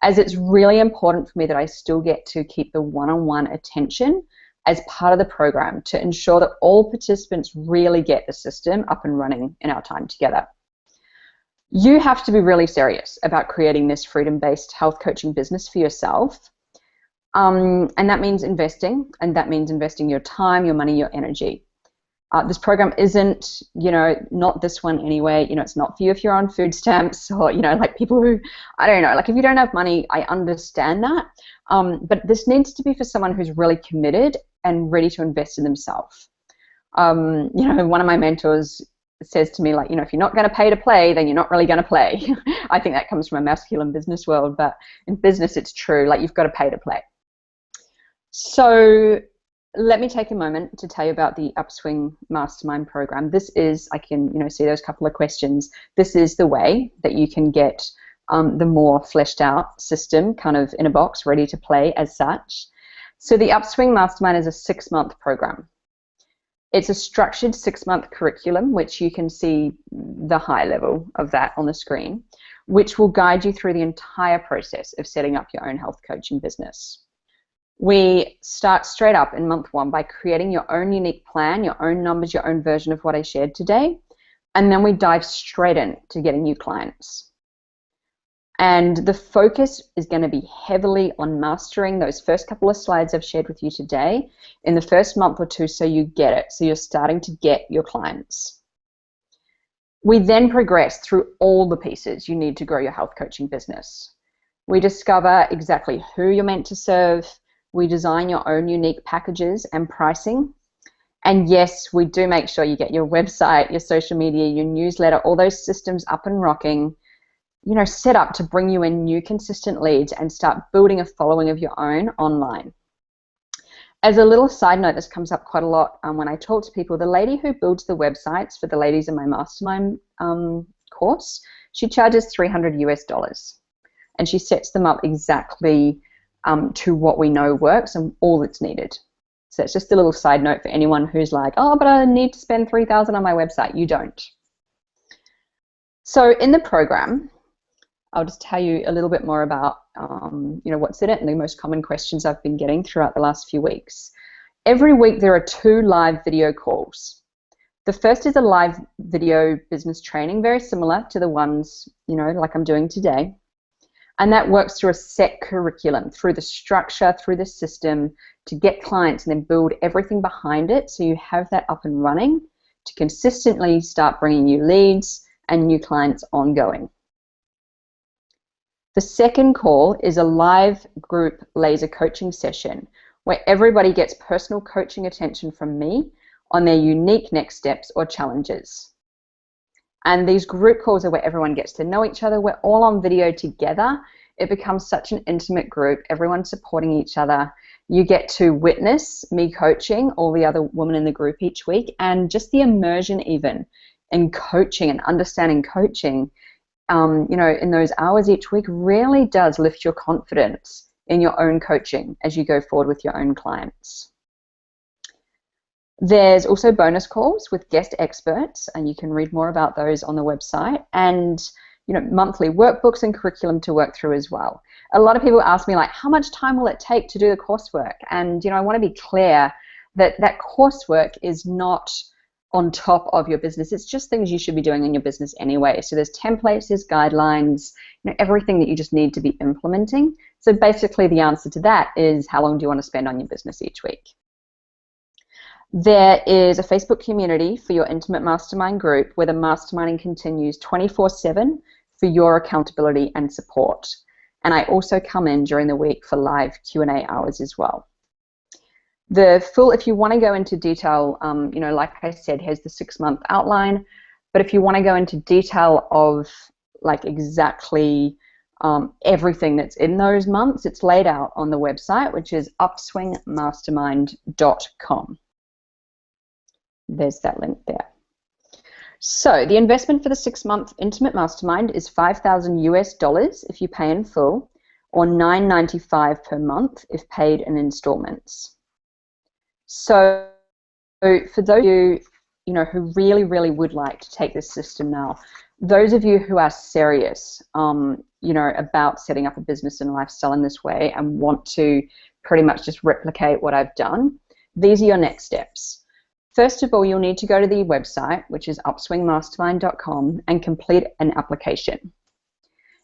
as it's really important for me that I still get to keep the one-on-one attention as part of the program to ensure that all participants really get the system up and running in our time together. You have to be really serious about creating this freedom-based health coaching business for yourself. And that means investing, and that means investing your time, your money, your energy. This program isn't, not this one anyway. It's not for you if you're on food stamps or, like people who, I don't know, like if you don't have money, I understand that. But this needs to be for someone who's really committed and ready to invest in themselves. One of my mentors says to me, like, if you're not going to pay to play, then you're not really going to play. I think that comes from a masculine business world, but in business it's true, like you've got to pay to play. So let me take a moment to tell you about the Upswing Mastermind program. This is, I can, see those couple of questions. This is the way that you can get the more fleshed out system kind of in a box, ready to play as such. So the Upswing Mastermind is a 6-month program. It's a structured 6-month curriculum, which you can see the high level of that on the screen, which will guide you through the entire process of setting up your own health coaching business. We start straight up in month 1 by creating your own unique plan, your own numbers, your own version of what I shared today, and then we dive straight in to getting new clients. And the focus is going to be heavily on mastering those first couple of slides I've shared with you today in the first month or 2 so you get it, so you're starting to get your clients. We then progress through all the pieces you need to grow your health coaching business. We discover exactly who you're meant to serve. We design your own unique packages and pricing. And yes, we do make sure you get your website, your social media, your newsletter, all those systems up and rocking, set up to bring you in new consistent leads and start building a following of your own online. As a little side note, this comes up quite a lot when I talk to people. The lady who builds the websites for the ladies in my mastermind course, she charges $300 US, and she sets them up exactly to what we know works and all that's needed. So it's just a little side note for anyone who's like, oh, but I need to spend $3,000 on my website. You don't. So in the program, I'll just tell you a little bit more about what's in it and the most common questions I've been getting throughout the last few weeks. Every week there are 2 live video calls. The first is a live video business training, very similar to the ones, like I'm doing today. And that works through a set curriculum, through the structure, through the system, to get clients and then build everything behind it so you have that up and running to consistently start bringing you leads and new clients ongoing. The second call is a live group laser coaching session where everybody gets personal coaching attention from me on their unique next steps or challenges. And these group calls are where everyone gets to know each other. We're all on video together. It becomes such an intimate group, everyone supporting each other. You get to witness me coaching all the other women in the group each week, and just the immersion even in coaching and understanding coaching, in those hours each week really does lift your confidence in your own coaching as you go forward with your own clients. There's also bonus calls with guest experts, and you can read more about those on the website, and monthly workbooks and curriculum to work through as well. A lot of people ask me, like, how much time will it take to do the coursework? And I want to be clear that that coursework is not on top of your business. It's just things you should be doing in your business anyway. So there's templates, there's guidelines, everything that you just need to be implementing. So basically the answer to that is, how long do you want to spend on your business each week? There is a Facebook community for your intimate mastermind group where the masterminding continues 24/7 for your accountability and support. And I also come in during the week for live Q&A hours as well. If you want to go into detail, like I said, here's the 6-month outline. But if you want to go into detail of like exactly everything that's in those months, it's laid out on the website, which is upswingmastermind.com. There's that link there. So the investment for the 6-month intimate mastermind is $5,000 if you pay in full, or $9.95 per month if paid in installments. So for those of you, who really, really would like to take this system now, those of you who are serious, about setting up a business and lifestyle in this way and want to pretty much just replicate what I've done, these are your next steps. First of all, you'll need to go to the website, which is upswingmastermind.com, and complete an application.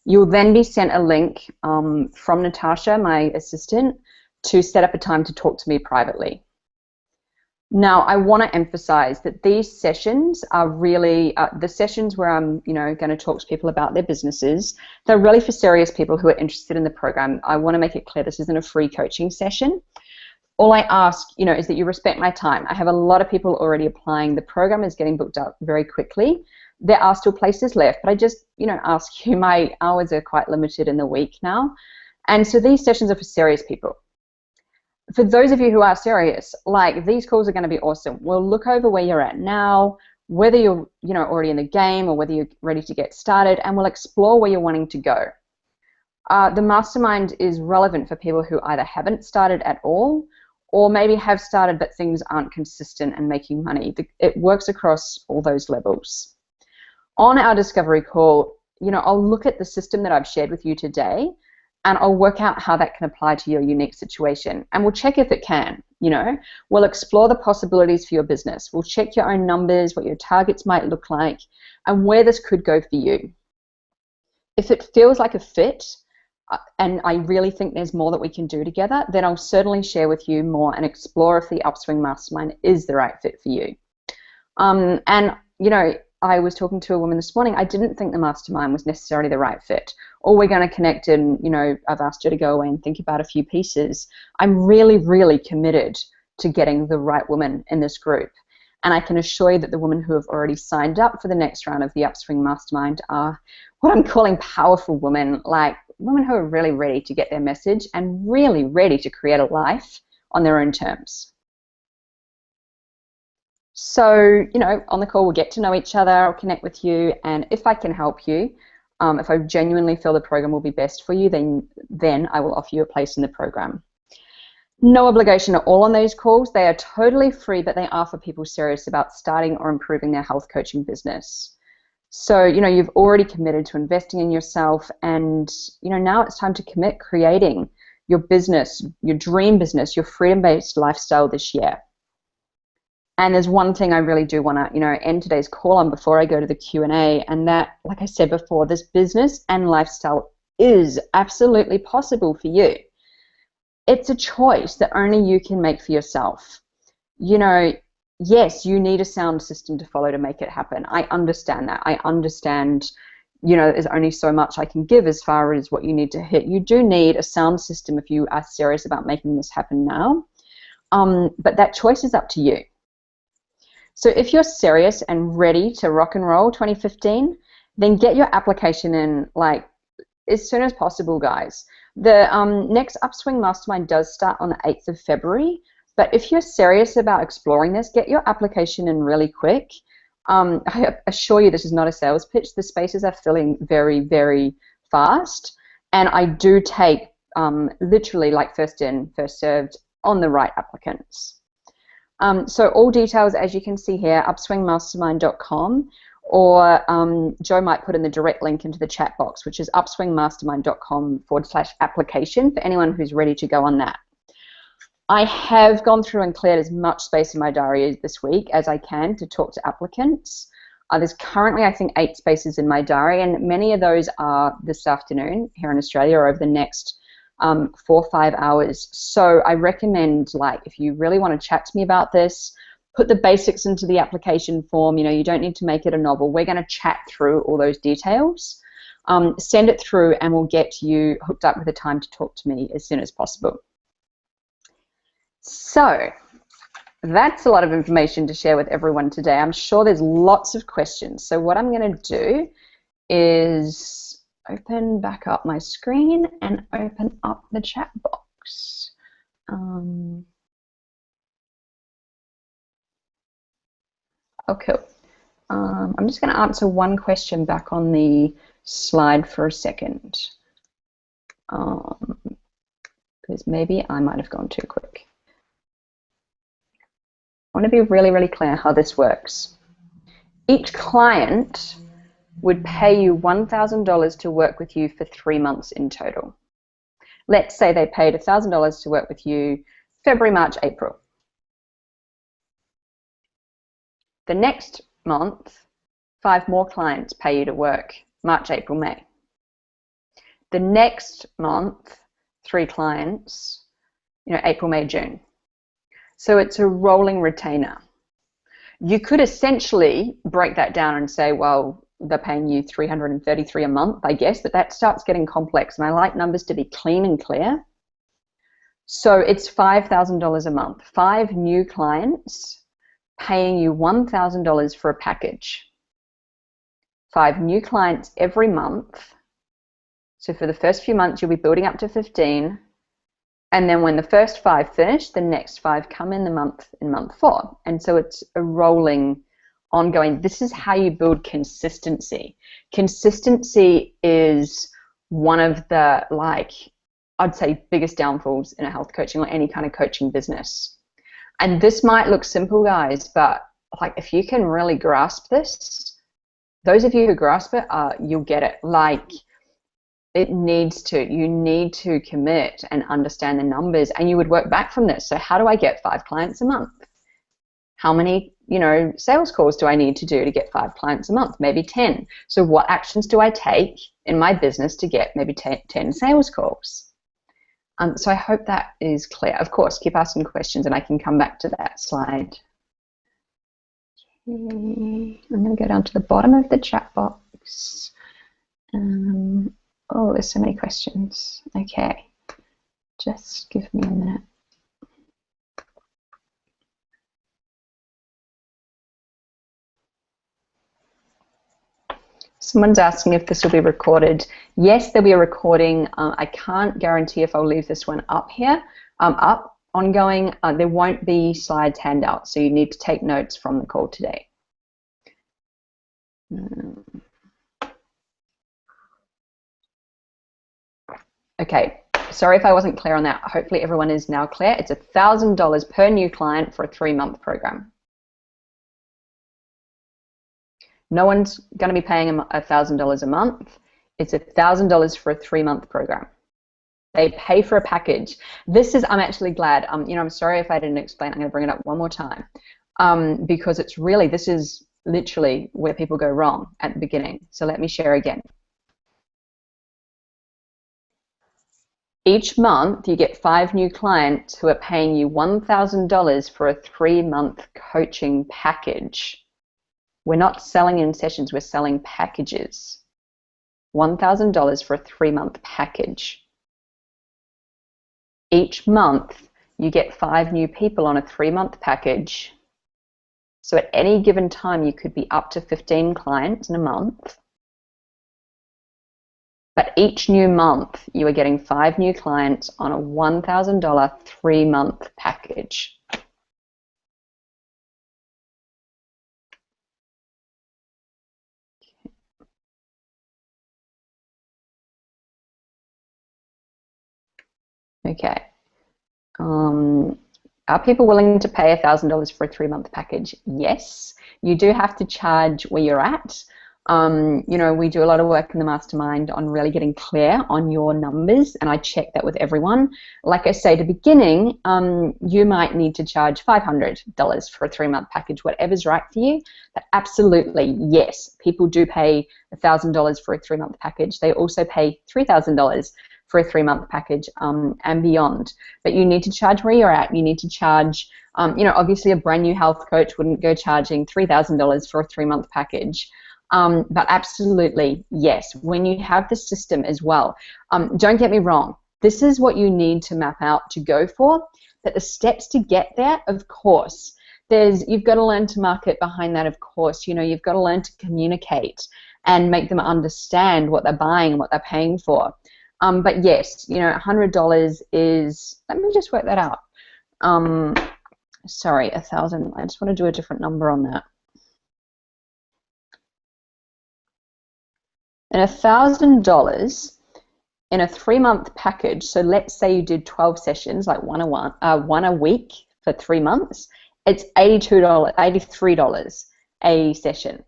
You'll then be sent a link from Natasha, my assistant, to set up a time to talk to me privately. Now, I want to emphasize that these sessions are really the sessions where I'm, going to talk to people about their businesses. They're really for serious people who are interested in the program. I want to make it clear this isn't a free coaching session. All I ask, is that you respect my time. I have a lot of people already applying. The program is getting booked up very quickly. There are still places left, but I just, ask you, my hours are quite limited in the week now. And so these sessions are for serious people. For those of you who are serious, these calls are going to be awesome. We'll look over where you're at now, whether you're, already in the game or whether you're ready to get started, and we'll explore where you're wanting to go. The mastermind is relevant for people who either haven't started at all, or maybe have started but things aren't consistent and making money. It works across all those levels. On our discovery call, I'll look at the system that I've shared with you today, and I'll work out how that can apply to your unique situation. And we'll check if it can, We'll explore the possibilities for your business. We'll check your own numbers, what your targets might look like, and where this could go for you. If it feels like a fit, and I really think there's more that we can do together, then I'll certainly share with you more and explore if the Upswing Mastermind is the right fit for you. I was talking to a woman this morning. I didn't think the mastermind was necessarily the right fit. Or we're going to connect and, I've asked her to go away and think about a few pieces. I'm really, really committed to getting the right woman in this group. And I can assure you that the women who have already signed up for the next round of the Upswing Mastermind are what I'm calling powerful women, like women who are really ready to get their message and really ready to create a life on their own terms. So, on the call, we'll get to know each other, I'll connect with you, and if I can help you, if I genuinely feel the program will be best for you, then I will offer you a place in the program. No obligation at all on those calls. They are totally free, but they are for people serious about starting or improving their health coaching business. So, you've already committed to investing in yourself, and, now it's time to commit creating your business, your dream business, your freedom-based lifestyle this year. And there's one thing I really do want to, end today's call on before I go to the Q&A, and that, like I said before, this business and lifestyle is absolutely possible for you. It's a choice that only you can make for yourself. Yes, you need a sound system to follow to make it happen. I understand that. I understand, there's only so much I can give as far as what you need to hit. You do need a sound system if you are serious about making this happen now. But that choice is up to you. So if you're serious and ready to rock and roll 2015, then get your application in as soon as possible, guys. The next Upswing Mastermind does start on the 8th of February, but if you're serious about exploring this, get your application in really quick. I assure you this is not a sales pitch. The spaces are filling very, very fast. And I do take literally like first in, first served on the right applicants. So all details, as you can see here, upswingmastermind.com, or Joe might put in the direct link into the chat box, which is upswingmastermind.com/application for anyone who's ready to go on that. I have gone through and cleared as much space in my diary this week as I can to talk to applicants. There's currently, I think, 8 spaces in my diary, and many of those are this afternoon here in Australia or over the next 4 or 5 hours. So I recommend, like, if you really want to chat to me about this, put the basics into the application form. You know, you don't need to make it a novel. We're going to chat through all those details. Send it through and we'll get you hooked up with a time to talk to me as soon as possible. So that's a lot of information to share with everyone today. I'm sure there's lots of questions. So what I'm going to do is open back up my screen and open up the chat box. Okay. I'm just going to answer one question back on the slide for a second, because maybe I might have gone too quick. I want to be really, really clear how this works. Each client would pay you $1,000 to work with you for 3 months in total. Let's say they paid $1,000 to work with you February, March, April. The next month, 5 more clients pay you to work March, April, May. The next month, 3 clients, April, May, June. So it's a rolling retainer. You could essentially break that down and say, well, they're paying you $333 a month, I guess, but that starts getting complex, and I like numbers to be clean and clear. So it's $5,000 a month. 5 new clients paying you $1,000 for a package. 5 new clients every month. So for the first few months, you'll be building up to 15. And then when the first 5 finish, the next 5 come in month 4. And so it's a rolling, ongoing. This is how you build consistency. Consistency is one of the, I'd say, biggest downfalls in a health coaching or any kind of coaching business. And this might look simple, guys, but if you can really grasp this, those of you who grasp it, you'll get it. You need to commit and understand the numbers, and you would work back from this. So how do I get 5 clients a month? How many, sales calls do I need to do to get 5 clients a month? Maybe 10. So what actions do I take in my business to get maybe 10 sales calls? So I hope that is clear. Of course, keep asking questions and I can come back to that slide. Okay. I'm going to go down to the bottom of the chat box. Oh, there's so many questions. Okay, just give me a minute. Someone's asking if this will be recorded. Yes, there'll be a recording. I can't guarantee if I'll leave this one up here, up, ongoing. There won't be slides handouts, so you need to take notes from the call today. Okay, sorry if I wasn't clear on that. Hopefully everyone is now clear. It's $1,000 per new client for a 3-month program. No one's going to be paying $1,000 a month. It's $1,000 for a 3-month program. They pay for a package. This is, I'm actually glad, I'm sorry if I didn't explain. I'm going to bring it up one more time because it's really, this is literally where people go wrong at the beginning. So let me share again. Each month, you get 5 new clients who are paying you $1,000 for a 3-month coaching package. We're not selling in sessions, we're selling packages. $1,000 for a 3-month package. Each month, you get 5 new people on a 3-month package. So at any given time, you could be up to 15 clients in a month. But each new month, you are getting 5 new clients on a $1,000 3-month package. Okay. Are people willing to pay $1,000 for a 3-month package? Yes. You do have to charge where you're at. We do a lot of work in the mastermind on really getting clear on your numbers, and I check that with everyone. Like I say at the beginning, you might need to charge $500 for a 3-month package, whatever's right for you. But absolutely, yes, people do pay $1,000 for a 3-month package. They also pay $3,000 for a 3-month package and beyond. But you need to charge where you're at. You need to charge, obviously a brand new health coach wouldn't go charging $3,000 for a 3-month package. But absolutely, yes, when you have the system as well. Don't get me wrong, this is what you need to map out to go for, but the steps to get there, of course, you've got to learn to market behind that, of course. You've got to learn to communicate and make them understand what they're buying and what they're paying for. But yes, $100 is, let me just work that out. Sorry, 1,000, I just want to do a different number on that. And $1,000 in a 3-month package, so let's say you did 12 sessions, like one a week for 3 months, it's $83 a session.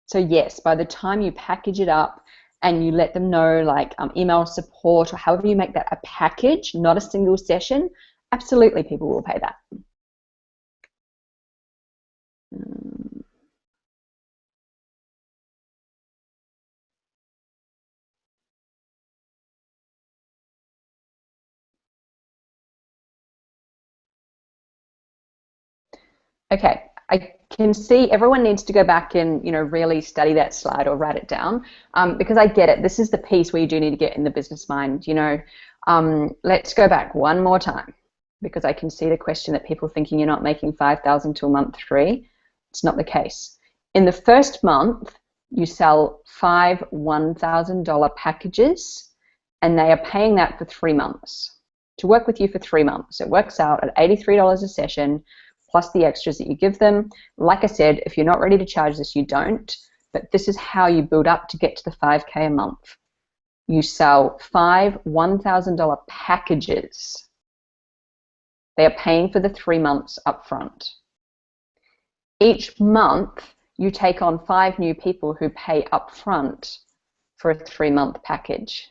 So yes, by the time you package it up and you let them know, like email support or however you make that a package, not a single session, absolutely people will pay that. Okay, I can see everyone needs to go back and really study that slide or write it down because I get it. This is the piece where you do need to get in the business mind. Let's go back one more time because I can see the question that people thinking you're not making $5,000 till month 3. It's not the case. In the first month, you sell 5 $1,000 packages, and they are paying that for 3 months to work with you for 3 months. It works out at $83 a session, plus the extras that you give them. Like I said, if you're not ready to charge this, you don't. But this is how you build up to get to the $5K a month. You sell 5 $1,000 packages. They are paying for the 3 months up front. Each month, you take on 5 new people who pay up front for a 3-month package.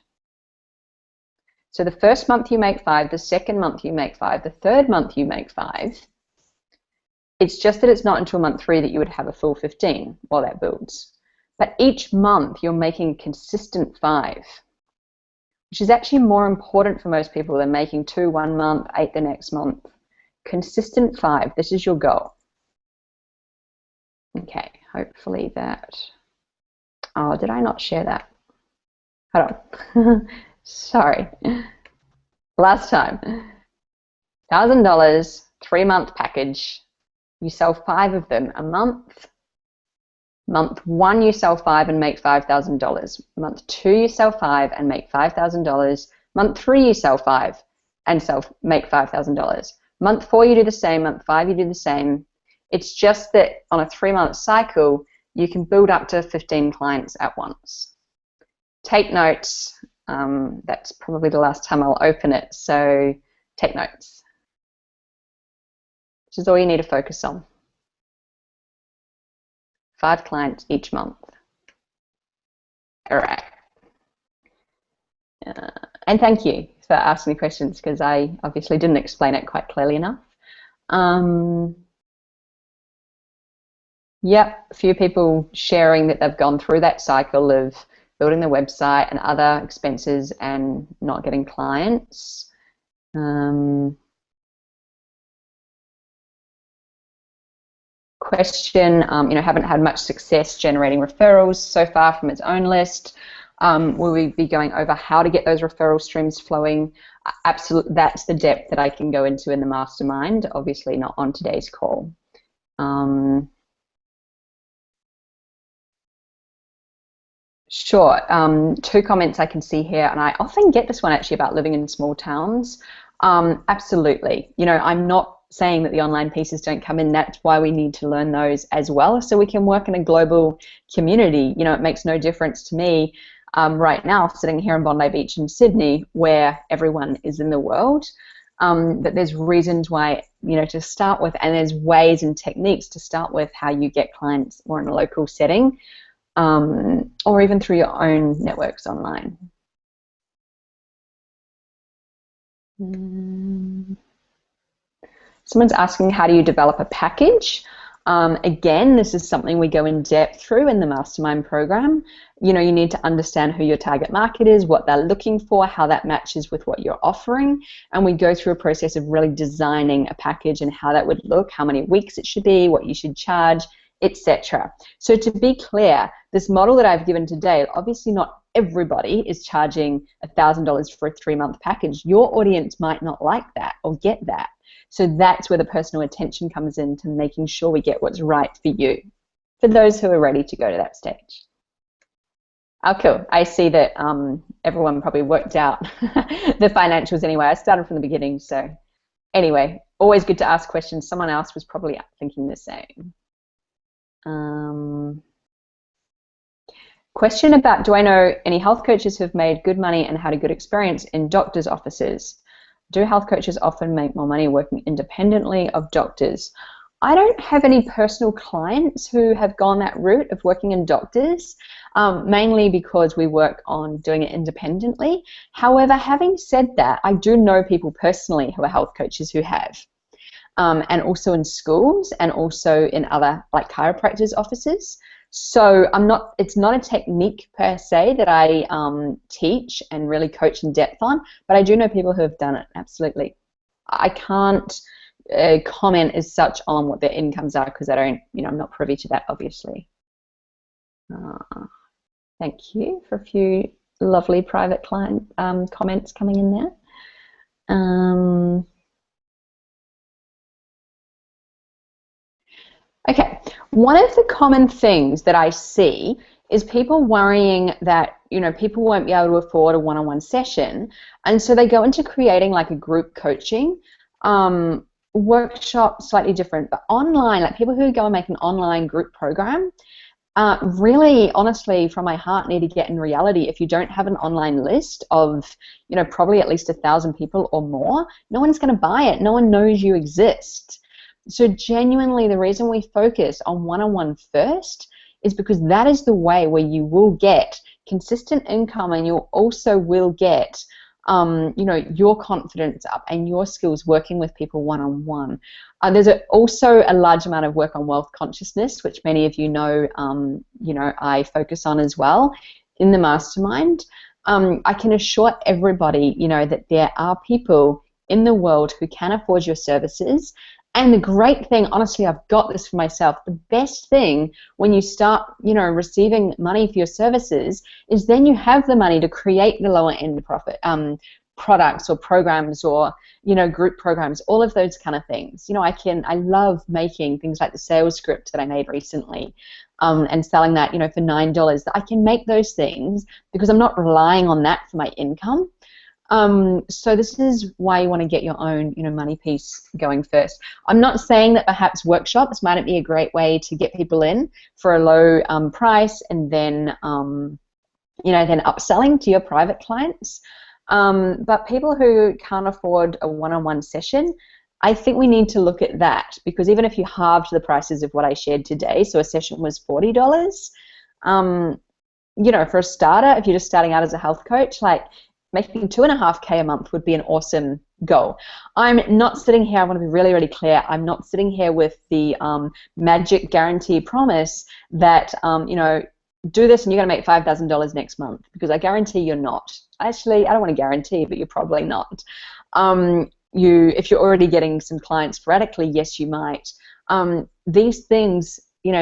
So the first month you make 5, the second month you make 5, the third month you make 5. It's just that it's not until month 3 that you would have a full 15 while that builds. But each month you're making consistent 5, which is actually more important for most people than making 2 one month, 8 the next month. Consistent 5, this is your goal. Okay, hopefully that, oh, did I not share that? Hold on, sorry. Last time, $1,000, 3-month package. You sell 5 of them a month. Month 1, you sell 5 and make $5,000. Month 2, you sell 5 and make $5,000. Month 3, you sell 5 and make $5,000. Month 4, you do the same. Month 5, you do the same. It's just that on a 3-month cycle, you can build up to 15 clients at once. Take notes. That's probably the last time I'll open it, so take notes. Which is all you need to focus on. 5 clients each month. All right. And thank you for asking me questions because I obviously didn't explain it quite clearly enough. Yep, a few people sharing that they've gone through that cycle of building the website and other expenses and not getting clients. Question, haven't had much success generating referrals so far from its own list. Will we be going over how to get those referral streams flowing? Absolutely, that's the depth that I can go into in the mastermind, obviously not on today's call. Sure, 2 comments I can see here, and I often get this one actually about living in small towns. Absolutely, I'm not saying that the online pieces don't come in. That's why we need to learn those as well so we can work in a global community. It makes no difference to me right now, sitting here in Bondi Beach in Sydney, where everyone is in the world. That there's reasons why, to start with, and there's ways and techniques to start with how you get clients more in a local setting, or even through your own networks online. Someone's asking, how do you develop a package? Again, this is something we go in depth through in the mastermind program. You need to understand who your target market is, what they're looking for, how that matches with what you're offering. And we go through a process of really designing a package and how that would look, how many weeks it should be, what you should charge, etc. So to be clear, this model that I've given today, obviously not everybody is charging $1,000 for a 3-month package. Your audience might not like that or get that. So that's where the personal attention comes in, to making sure we get what's right for you, for those who are ready to go to that stage. Oh, cool. I see that everyone probably worked out the financials anyway. I started from the beginning. So anyway, always good to ask questions. Someone else was probably thinking the same. Question about, do I know any health coaches who have made good money and had a good experience in doctors' offices? Do health coaches often make more money working independently of doctors? I don't have any personal clients who have gone that route of working in doctors, mainly because we work on doing it independently. However, having said that, I do know people personally who are health coaches who have, and also in schools and also in other like chiropractors' offices. So it's not a technique per se that I teach and really coach in depth on, but I do know people who have done it, absolutely. I can't comment as such on what their incomes are because I don't, I'm not privy to that, obviously. Thank you for a few lovely private client comments coming in there. Okay, one of the common things that I see is people worrying that, people won't be able to afford a one-on-one session, and so they go into creating like a group coaching workshop, slightly different, but online, like people who go and make an online group program, really, honestly, from my heart, need to get in reality. If you don't have an online list of, probably at least 1,000 people or more, no one's going to buy it. No one knows you exist. So genuinely, the reason we focus on one-on-one first is because that is the way where you will get consistent income, and you also will get, your confidence up and your skills working with people one-on-one. There's also a large amount of work on wealth consciousness, which many of you know, I focus on as well in the mastermind. I can assure everybody, that there are people in the world who can afford your services. And the great thing, honestly, I've got this for myself, the best thing when you start, receiving money for your services is then you have the money to create the lower end profit products or programs or, group programs, all of those kind of things. I love making things like the sales script that I made recently and selling that, for $9. I can make those things because I'm not relying on that for my income. So this is why you want to get your own, money piece going first. I'm not saying that perhaps workshops mightn't be a great way to get people in for a low price, and then, then upselling to your private clients. But people who can't afford a one-on-one session, I think we need to look at that, because even if you halved the prices of what I shared today, so a session was $40, for a starter, if you're just starting out as a health coach, like, making $2.5K a month would be an awesome goal. I'm not sitting here, I want to be really, really clear, I'm not sitting here with the magic guarantee promise that, do this and you're going to make $5,000 next month, because I guarantee you're not. Actually, I don't want to guarantee, but you're probably not. If you're already getting some clients sporadically, yes, you might. These things,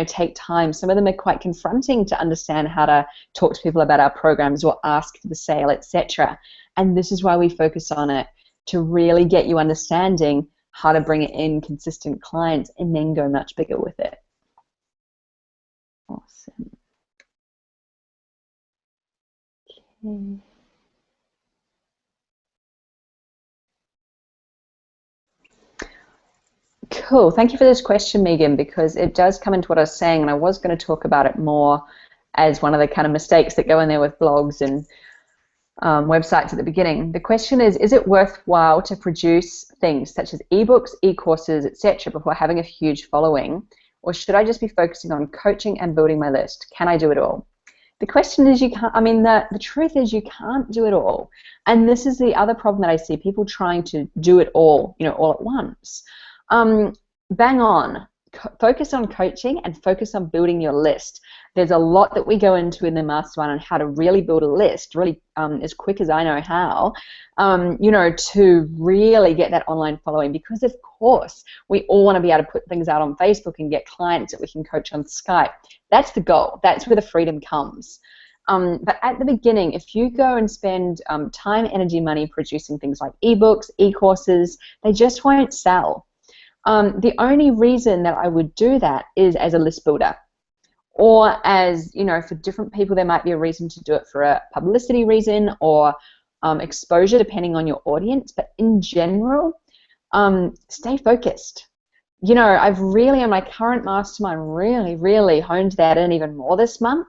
take time. Some of them are quite confronting to understand how to talk to people about our programs or ask for the sale, etc. And this is why we focus on it, to really get you understanding how to bring in consistent clients and then go much bigger with it. Awesome. Okay. Cool. Thank you for this question, Megan, because it does come into what I was saying, and I was going to talk about it more as one of the kind of mistakes that go in there with blogs and websites at the beginning. The question is it worthwhile to produce things such as ebooks, e-courses, etc. before having a huge following? Or should I just be focusing on coaching and building my list? Can I do it all? The question is you can't, I mean, the truth is you can't do it all. And this is the other problem that I see, people trying to do it all, all at once. Bang on. Focus on coaching and focus on building your list. There's a lot that we go into in the mastermind on how to really build a list, really as quick as I know how, to really get that online following, because of course we all want to be able to put things out on Facebook and get clients that we can coach on Skype. That's the goal. That's where the freedom comes. But at the beginning, if you go and spend time, energy, money producing things like ebooks, e-courses, they just won't sell. The only reason that I would do that is as a list builder, or as, for different people there might be a reason to do it for a publicity reason or exposure depending on your audience. But in general, stay focused. I've really, in my current mastermind, really honed that in even more this month.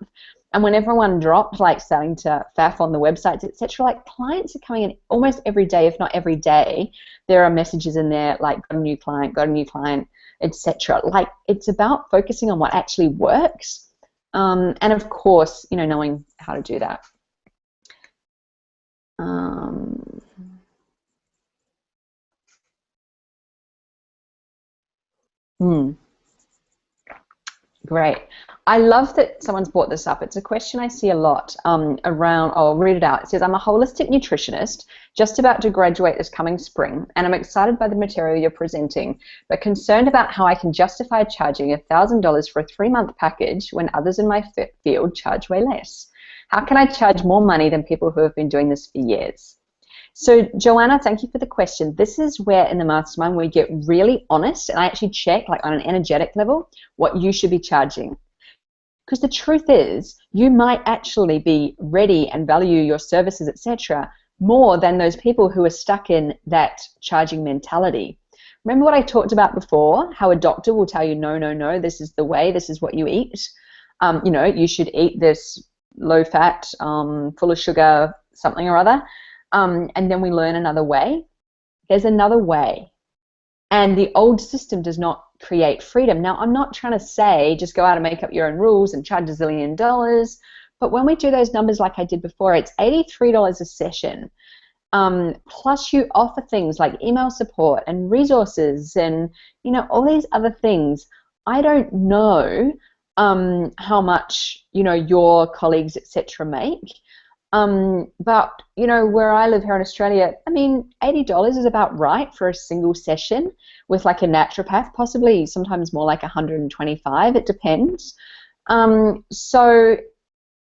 And when everyone dropped, like starting to faff on the websites, etc., like clients are coming in almost every day, if not every day. There are messages in there like got a new client, etc. Like, it's about focusing on what actually works, and of course, knowing how to do that. Great. I love that someone's brought this up. It's a question I see a lot around, I'll read it out. It says, I'm a holistic nutritionist just about to graduate this coming spring, and I'm excited by the material you're presenting, but concerned about how I can justify charging $1,000 for a 3-month package when others in my field charge way less. How can I charge more money than people who have been doing this for years? So, Joanna, thank you for the question. This is where in the mastermind we get really honest, and I actually check, like on an energetic level, what you should be charging. Because the truth is, you might actually be ready and value your services, etc., more than those people who are stuck in that charging mentality. Remember what I talked about before, how a doctor will tell you, no, this is the way, this is what you eat. You should eat this low-fat, full of sugar, something or other. And then we learn another way. There's another way. And the old system does not create freedom. Now, I'm not trying to say just go out and make up your own rules and charge $1 zillion. But when we do those numbers like I did before, it's $83 a session. Plus you offer things like email support and resources and, all these other things. I don't know how much, your colleagues, etc. make. But, where I live here in Australia, I mean, $80 is about right for a single session with like a naturopath, possibly sometimes more like 125, it depends. So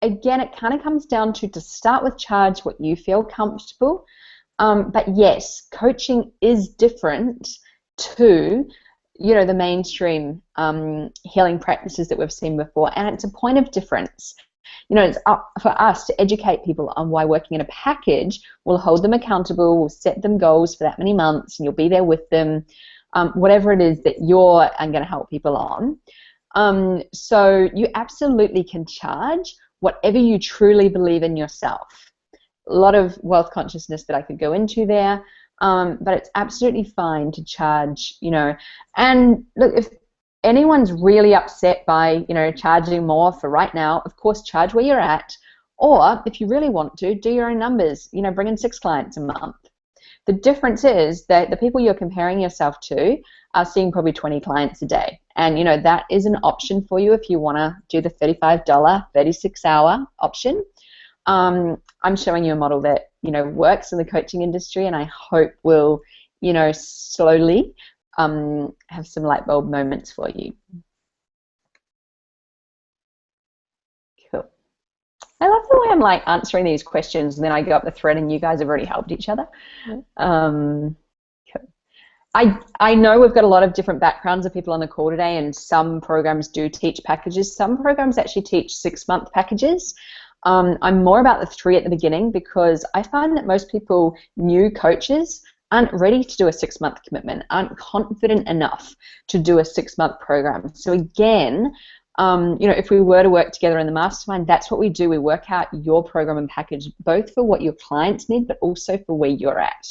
again, it kind of comes down to start with charge what you feel comfortable. But yes, coaching is different to, the mainstream healing practices that we've seen before, and it's a point of difference. It's up for us to educate people on why working in a package will hold them accountable, will set them goals for that many months, and you'll be there with them, whatever it is that you're going to help people on. So you absolutely can charge whatever you truly believe in yourself. A lot of wealth consciousness that I could go into there, but it's absolutely fine to charge, and look, if anyone's really upset by, charging more for right now, of course, charge where you're at. Or if you really want to, do your own numbers, bring in 6 clients a month. The difference is that the people you're comparing yourself to are seeing probably 20 clients a day. And, that is an option for you if you want to do the $35, 36-hour option. I'm showing you a model that, works in the coaching industry, and I hope will, slowly have some light bulb moments for you. Cool. I love the way I'm like answering these questions and then I go up the thread and you guys have already helped each other. Cool. I know we've got a lot of different backgrounds of people on the call today, and some programs do teach packages. Some programs actually teach 6-month packages. I'm more about the 3 at the beginning because I find that most people, new coaches, aren't ready to do a 6-month commitment, aren't confident enough to do a 6-month program. So again, If we were to work together in the mastermind, that's what we do. We work out your program and package, both for what your clients need, but also for where you're at.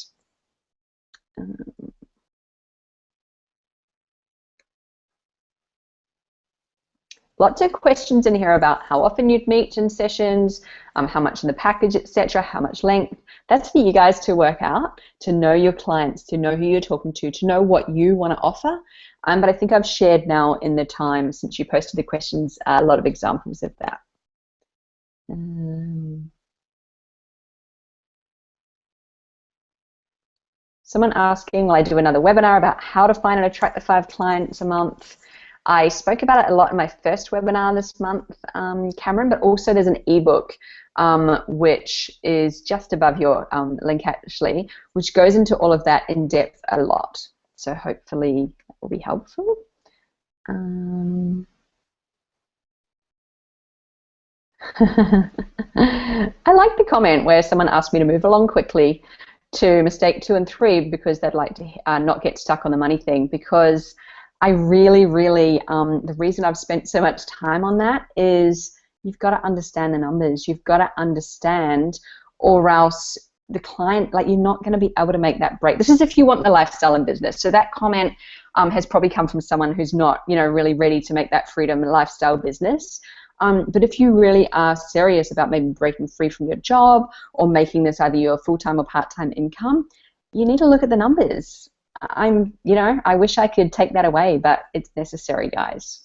Lots of questions in here about how often you'd meet in sessions, how much in the package, etc., how much length. That's for you guys to work out, to know your clients, to know who you're talking to know what you want to offer. But I think I've shared now in the time since you posted the questions a lot of examples of that. Someone asking, will I do another webinar about how to find and attract the 5 clients a month? I spoke about it a lot in my first webinar this month, Cameron, but also there's an ebook which is just above your link actually, which goes into all of that in depth a lot. So hopefully that will be helpful. I like the comment where someone asked me to move along quickly to mistake 2 and 3 because they'd like to not get stuck on the money thing, because I really, the reason I've spent so much time on that is you've got to understand the numbers. You've got to understand, or else the client, like, you're not going to be able to make that break. This is if you want the lifestyle and business. So that comment has probably come from someone who's not, really ready to make that freedom and lifestyle business. But if you really are serious about maybe breaking free from your job or making this either your full-time or part-time income, you need to look at the numbers. I wish I could take that away, but it's necessary, guys.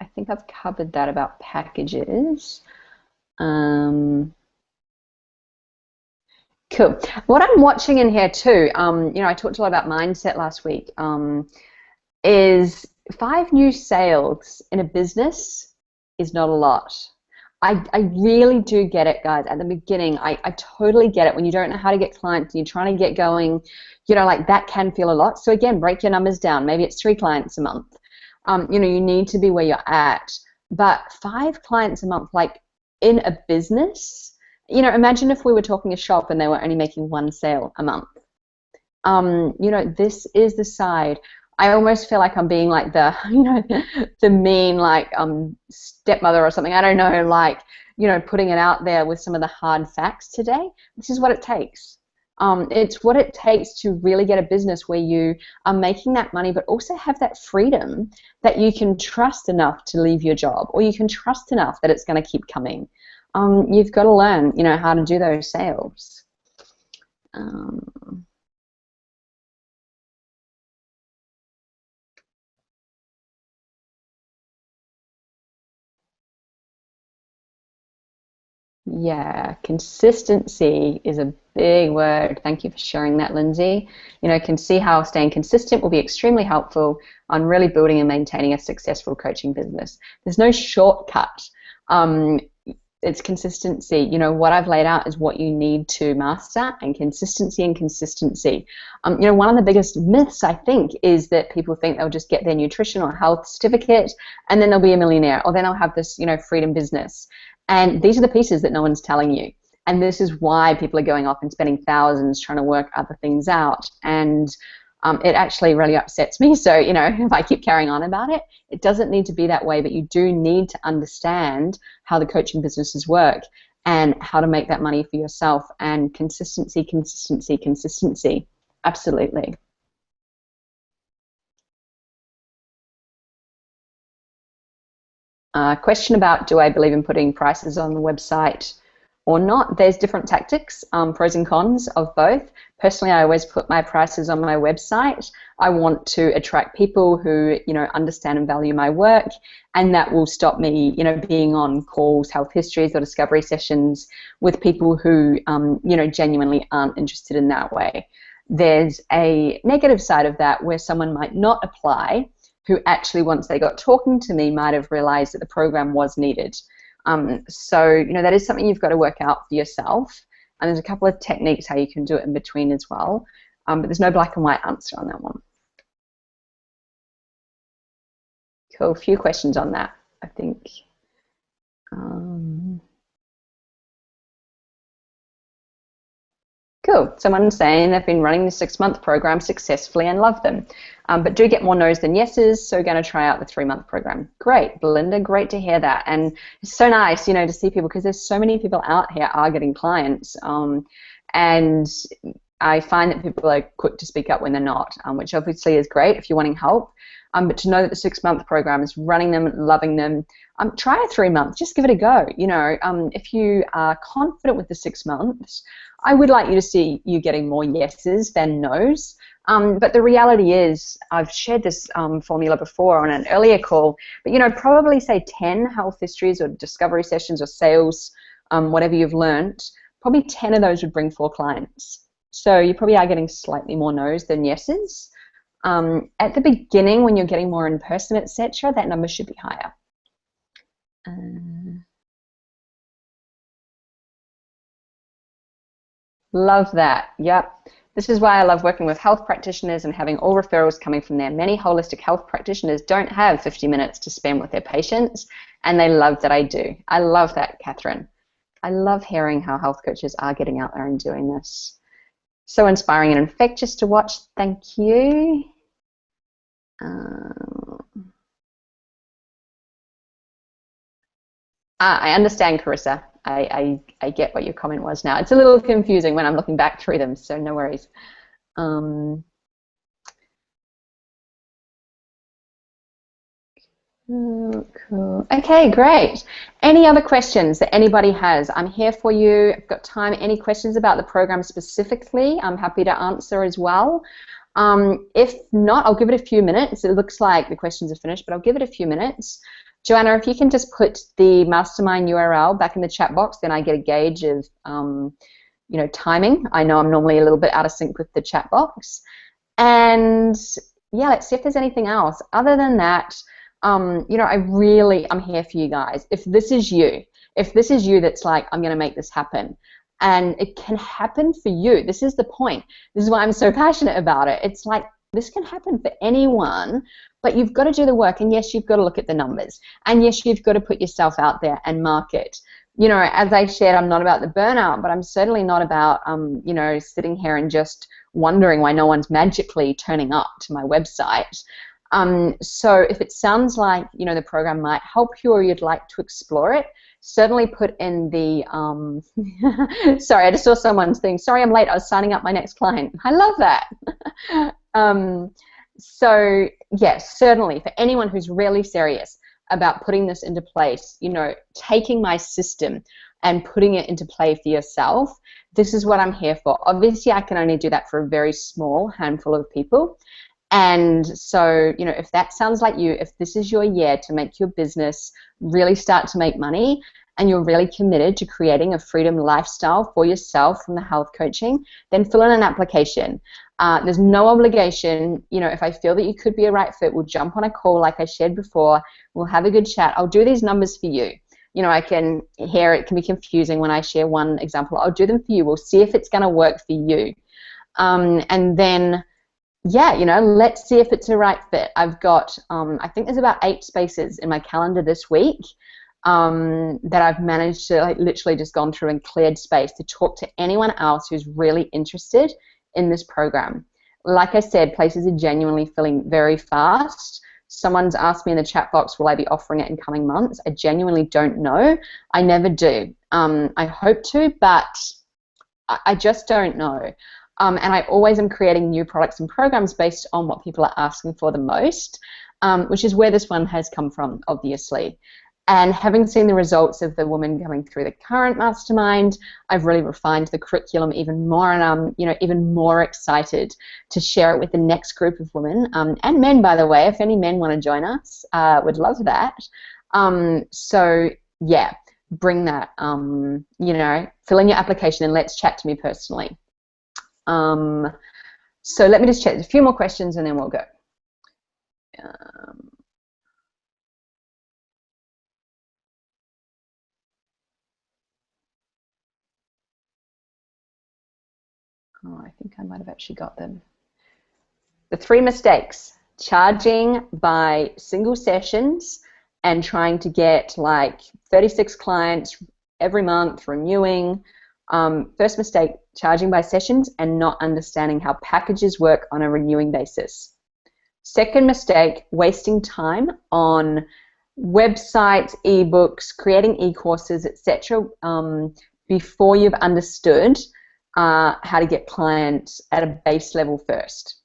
I think I've covered that about packages. Cool. What I'm watching in here too, I talked a lot about mindset last week, is 5 new sales in a business is not a lot. I really do get it, guys. At the beginning, I totally get it. When you don't know how to get clients and you're trying to get going, like that can feel a lot. So again, break your numbers down. Maybe it's 3 clients a month. You need to be where you're at. But 5 clients a month, like in a business, imagine if we were talking a shop and they were only making 1 sale a month. This is the side. I almost feel like I'm being like the, the mean, like, stepmother or something. I don't know, like, putting it out there with some of the hard facts today. This is what it takes. It's what it takes to really get a business where you are making that money, but also have that freedom that you can trust enough to leave your job, or you can trust enough that it's going to keep coming. You've got to learn, how to do those sales. Yeah, consistency is a big word. Thank you for sharing that, Lindsay. Can see how staying consistent will be extremely helpful on really building and maintaining a successful coaching business. There's no shortcut. It's consistency. What I've laid out is what you need to master, and consistency. One of the biggest myths, I think, is that people think they'll just get their nutrition or health certificate and then they'll be a millionaire, or then they'll have this, freedom business. And these are the pieces that no one's telling you. And this is why people are going off and spending thousands trying to work other things out. And it actually really upsets me. So, if I keep carrying on about it, it doesn't need to be that way, but you do need to understand how the coaching businesses work and how to make that money for yourself. And consistency. Absolutely. Question about, do I believe in putting prices on the website or not? There's different tactics, pros and cons of both. Personally, I always put my prices on my website. I want to attract people who, understand and value my work, and that will stop me, being on calls, health histories, or discovery sessions with people who, genuinely aren't interested in that way. There's a negative side of that where someone might not apply, who actually, once they got talking to me, might have realized that the program was needed. So, that is something you've got to work out for yourself. And there's a couple of techniques how you can do it in between as well. But there's no black and white answer on that one. Cool, a few questions on that, I think. Cool. Someone's saying they've been running the 6-month program successfully and love them, but do get more no's than yeses, so going to try out the 3-month program. Great, Belinda, great to hear that. And it's so nice, to see people, because there's so many people out here are getting clients, and I find that people are quick to speak up when they're not, which obviously is great if you're wanting help. But to know that the 6-month program is running them, loving them, try a 3-month. Just give it a go. If you are confident with the 6 months, I would like you to see you getting more yeses than nos. But the reality is, I've shared this formula before on an earlier call, but probably say 10 health histories or discovery sessions or sales, whatever you've learned, probably 10 of those would bring 4 clients. So you probably are getting slightly more no's than yeses. At the beginning, when you're getting more in person, etc., that number should be higher. Love that. Yep. This is why I love working with health practitioners and having all referrals coming from there. Many holistic health practitioners don't have 50 minutes to spend with their patients, and they love that I do. I love that, Catherine. I love hearing how health coaches are getting out there and doing this. So inspiring and infectious to watch. Thank you. I understand, Carissa. I get what your comment was now. It's a little confusing when I'm looking back through them, so no worries. Cool. Okay, great. Any other questions that anybody has? I'm here for you. I've got time. Any questions about the program specifically? I'm happy to answer as well. If not, I'll give it a few minutes. It looks like the questions are finished, but I'll give it a few minutes. Joanna, if you can just put the mastermind URL back in the chat box, then I get a gauge of timing. I know I'm normally a little bit out of sync with the chat box. And yeah, let's see if there's anything else. Other than that, I'm here for you guys. If this is you that's like, I'm going to make this happen, and it can happen for you. This is the point. This is why I'm so passionate about it. It's like, this can happen for anyone, but you've got to do the work, and yes, you've got to look at the numbers, and yes, you've got to put yourself out there and market. As I shared, I'm not about the burnout, but I'm certainly not about, sitting here and just wondering why no one's magically turning up to my website. So if it sounds like, the program might help you or you'd like to explore it, certainly put in the, sorry, I just saw someone's thing. Sorry, I'm late. I was signing up my next client. I love that. So yes, certainly for anyone who's really serious about putting this into place, taking my system and putting it into play for yourself, this is what I'm here for. Obviously, I can only do that for a very small handful of people. And so, if that sounds like you, if this is your year to make your business really start to make money, and you're really committed to creating a freedom lifestyle for yourself from the health coaching, then fill in an application. There's no obligation. If I feel that you could be a right fit, we'll jump on a call like I shared before. We'll have a good chat. I'll do these numbers for you. I can hear it can be confusing when I share one example. I'll do them for you. We'll see if it's going to work for you. And then, yeah, let's see if it's a right fit. I've got, I think there's about 8 spaces in my calendar this week that I've managed to literally just gone through and cleared space to talk to anyone else who's really interested in this program. Like I said, places are genuinely filling very fast. Someone's asked me in the chat box, will I be offering it in coming months? I genuinely don't know. I never do. I hope to, but I just don't know. And I always am creating new products and programs based on what people are asking for the most, which is where this one has come from, obviously. And having seen the results of the woman coming through the current mastermind, I've really refined the curriculum even more, and I'm even more excited to share it with the next group of women and men, by the way. If any men want to join us, would love that. So yeah, bring that. Fill in your application and let's chat to me personally. So let me just check. There's a few more questions and then we'll go. I think I might have actually got them. The 3 mistakes: charging by single sessions and trying to get like 36 clients every month, renewing, First mistake, charging by sessions and not understanding how packages work on a renewing basis. Second mistake, wasting time on websites, ebooks, creating e-courses, etc. Before you've understood how to get clients at a base level first.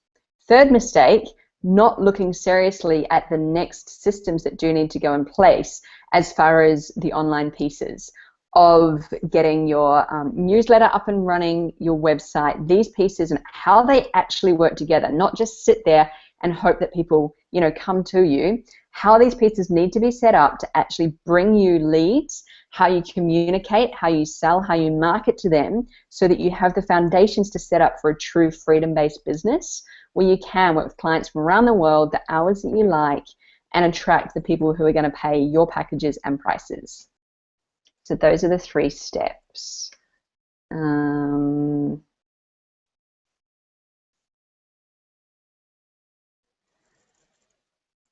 Third mistake, not looking seriously at the next systems that do need to go in place as far as the online pieces of getting your newsletter up and running, your website, these pieces and how they actually work together, not just sit there and hope that people, come to you. How these pieces need to be set up to actually bring you leads, how you communicate, how you sell, how you market to them, so that you have the foundations to set up for a true freedom-based business where you can work with clients from around the world, the hours that you like, and attract the people who are going to pay your packages and prices. So those are the 3 steps.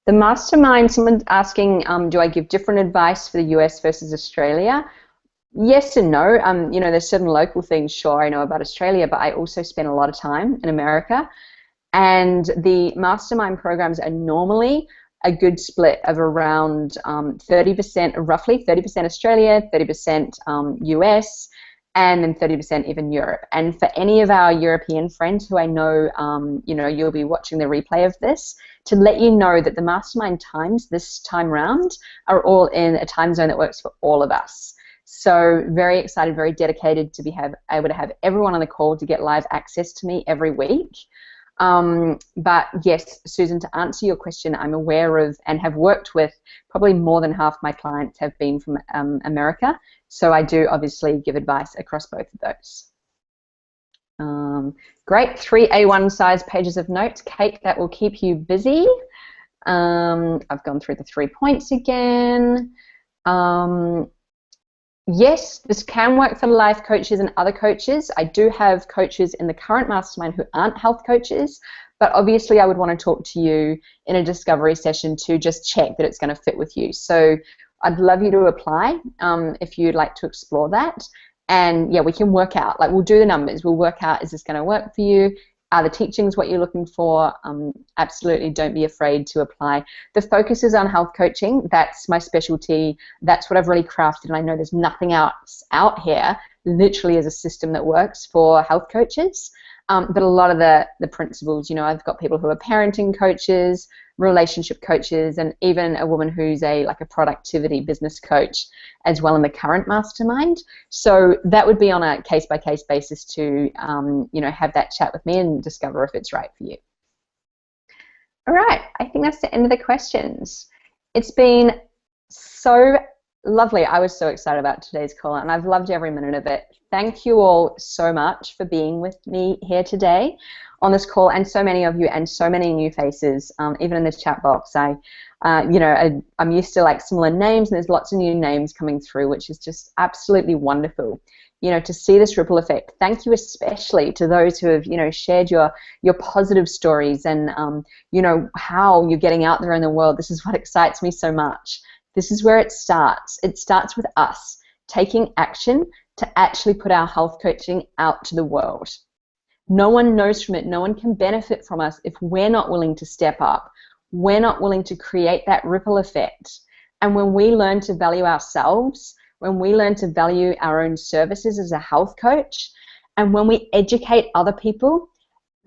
The mastermind, someone's asking, do I give different advice for the US versus Australia? Yes and no. There's certain local things, sure, I know about Australia, but I also spend a lot of time in America. And the mastermind programs are normally a good split of around 30%, roughly 30% Australia, 30% US, and then 30% even Europe. And for any of our European friends who I know, you'll be watching the replay of this, to let you know that the mastermind times this time round are all in a time zone that works for all of us. So very excited, very dedicated to be able to have everyone on the call to get live access to me every week. But yes, Susan, to answer your question, I'm aware of and have worked with probably more than half my clients have been from America. So I do obviously give advice across both of those. Great, 3 A1 size pages of notes. Kate, that will keep you busy. I've gone through the 3 points again. Yes, this can work for life coaches and other coaches. I do have coaches in the current mastermind who aren't health coaches, but obviously I would want to talk to you in a discovery session to just check that it's going to fit with you. So I'd love you to apply if you'd like to explore that. And yeah, we can work out, like we'll do the numbers, we'll work out, is this going to work for you? Are the teachings what you're looking for? Absolutely, don't be afraid to apply. The focus is on health coaching. That's my specialty. That's what I've really crafted, and I know there's nothing else out here literally as a system that works for health coaches. But a lot of the principles, I've got people who are parenting coaches, relationship coaches, and even a woman who's a productivity business coach as well in the current mastermind. So that would be on a case-by-case basis to, have that chat with me and discover if it's right for you. All right, I think that's the end of the questions. It's been so lovely. I was so excited about today's call, and I've loved every minute of it. Thank you all so much for being with me here today on this call, and so many of you and so many new faces, even in the chat box. I'm used to similar names, and there's lots of new names coming through, which is just absolutely wonderful. To see this ripple effect. Thank you especially to those who have, shared your positive stories and, how you're getting out there in the world. This is what excites me so much. This is where it starts. It starts with us taking action to actually put our health coaching out to the world. No one knows from it. No one can benefit from us if we're not willing to step up. We're not willing to create that ripple effect. And when we learn to value ourselves, when we learn to value our own services as a health coach, and when we educate other people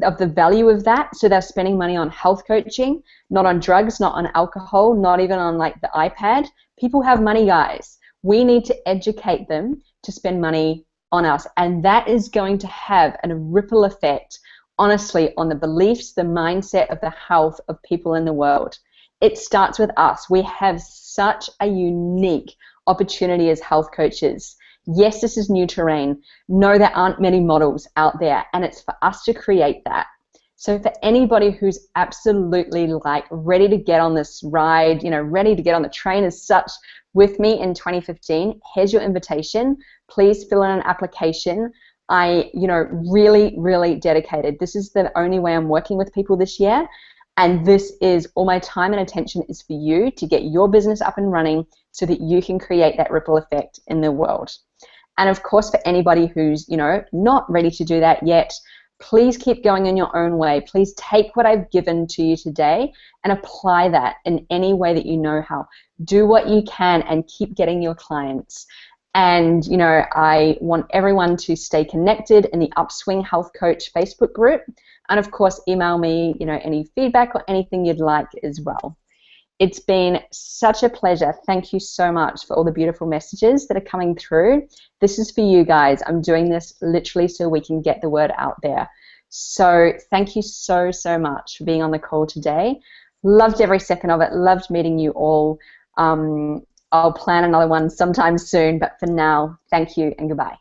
of the value of that, so they're spending money on health coaching, not on drugs, not on alcohol, not even on the iPad. People have money, guys. We need to educate them to spend money on us, and that is going to have a ripple effect, honestly, on the beliefs, the mindset of the health of people in the world. It starts with us. We have such a unique opportunity as health coaches. Yes, this is new terrain. No, there aren't many models out there, and it's for us to create that. So for anybody who's absolutely ready to get on this ride, ready to get on the train as such with me in 2015, here's your invitation. Please fill in an application. I, really, really dedicated. This is the only way I'm working with people this year. And this is all my time and attention is for you to get your business up and running so that you can create that ripple effect in the world. And of course, for anybody who's, not ready to do that yet, please keep going in your own way. Please take what I've given to you today and apply that in any way that you know how. Do what you can and keep getting your clients. And, I want everyone to stay connected in the Upswing Health Coach Facebook group. And of course, email me, any feedback or anything you'd like as well. It's been such a pleasure. Thank you so much for all the beautiful messages that are coming through. This is for you guys. I'm doing this literally so we can get the word out there. So thank you so, so much for being on the call today. Loved every second of it. Loved meeting you all. I'll plan another one sometime soon, but for now, thank you and goodbye.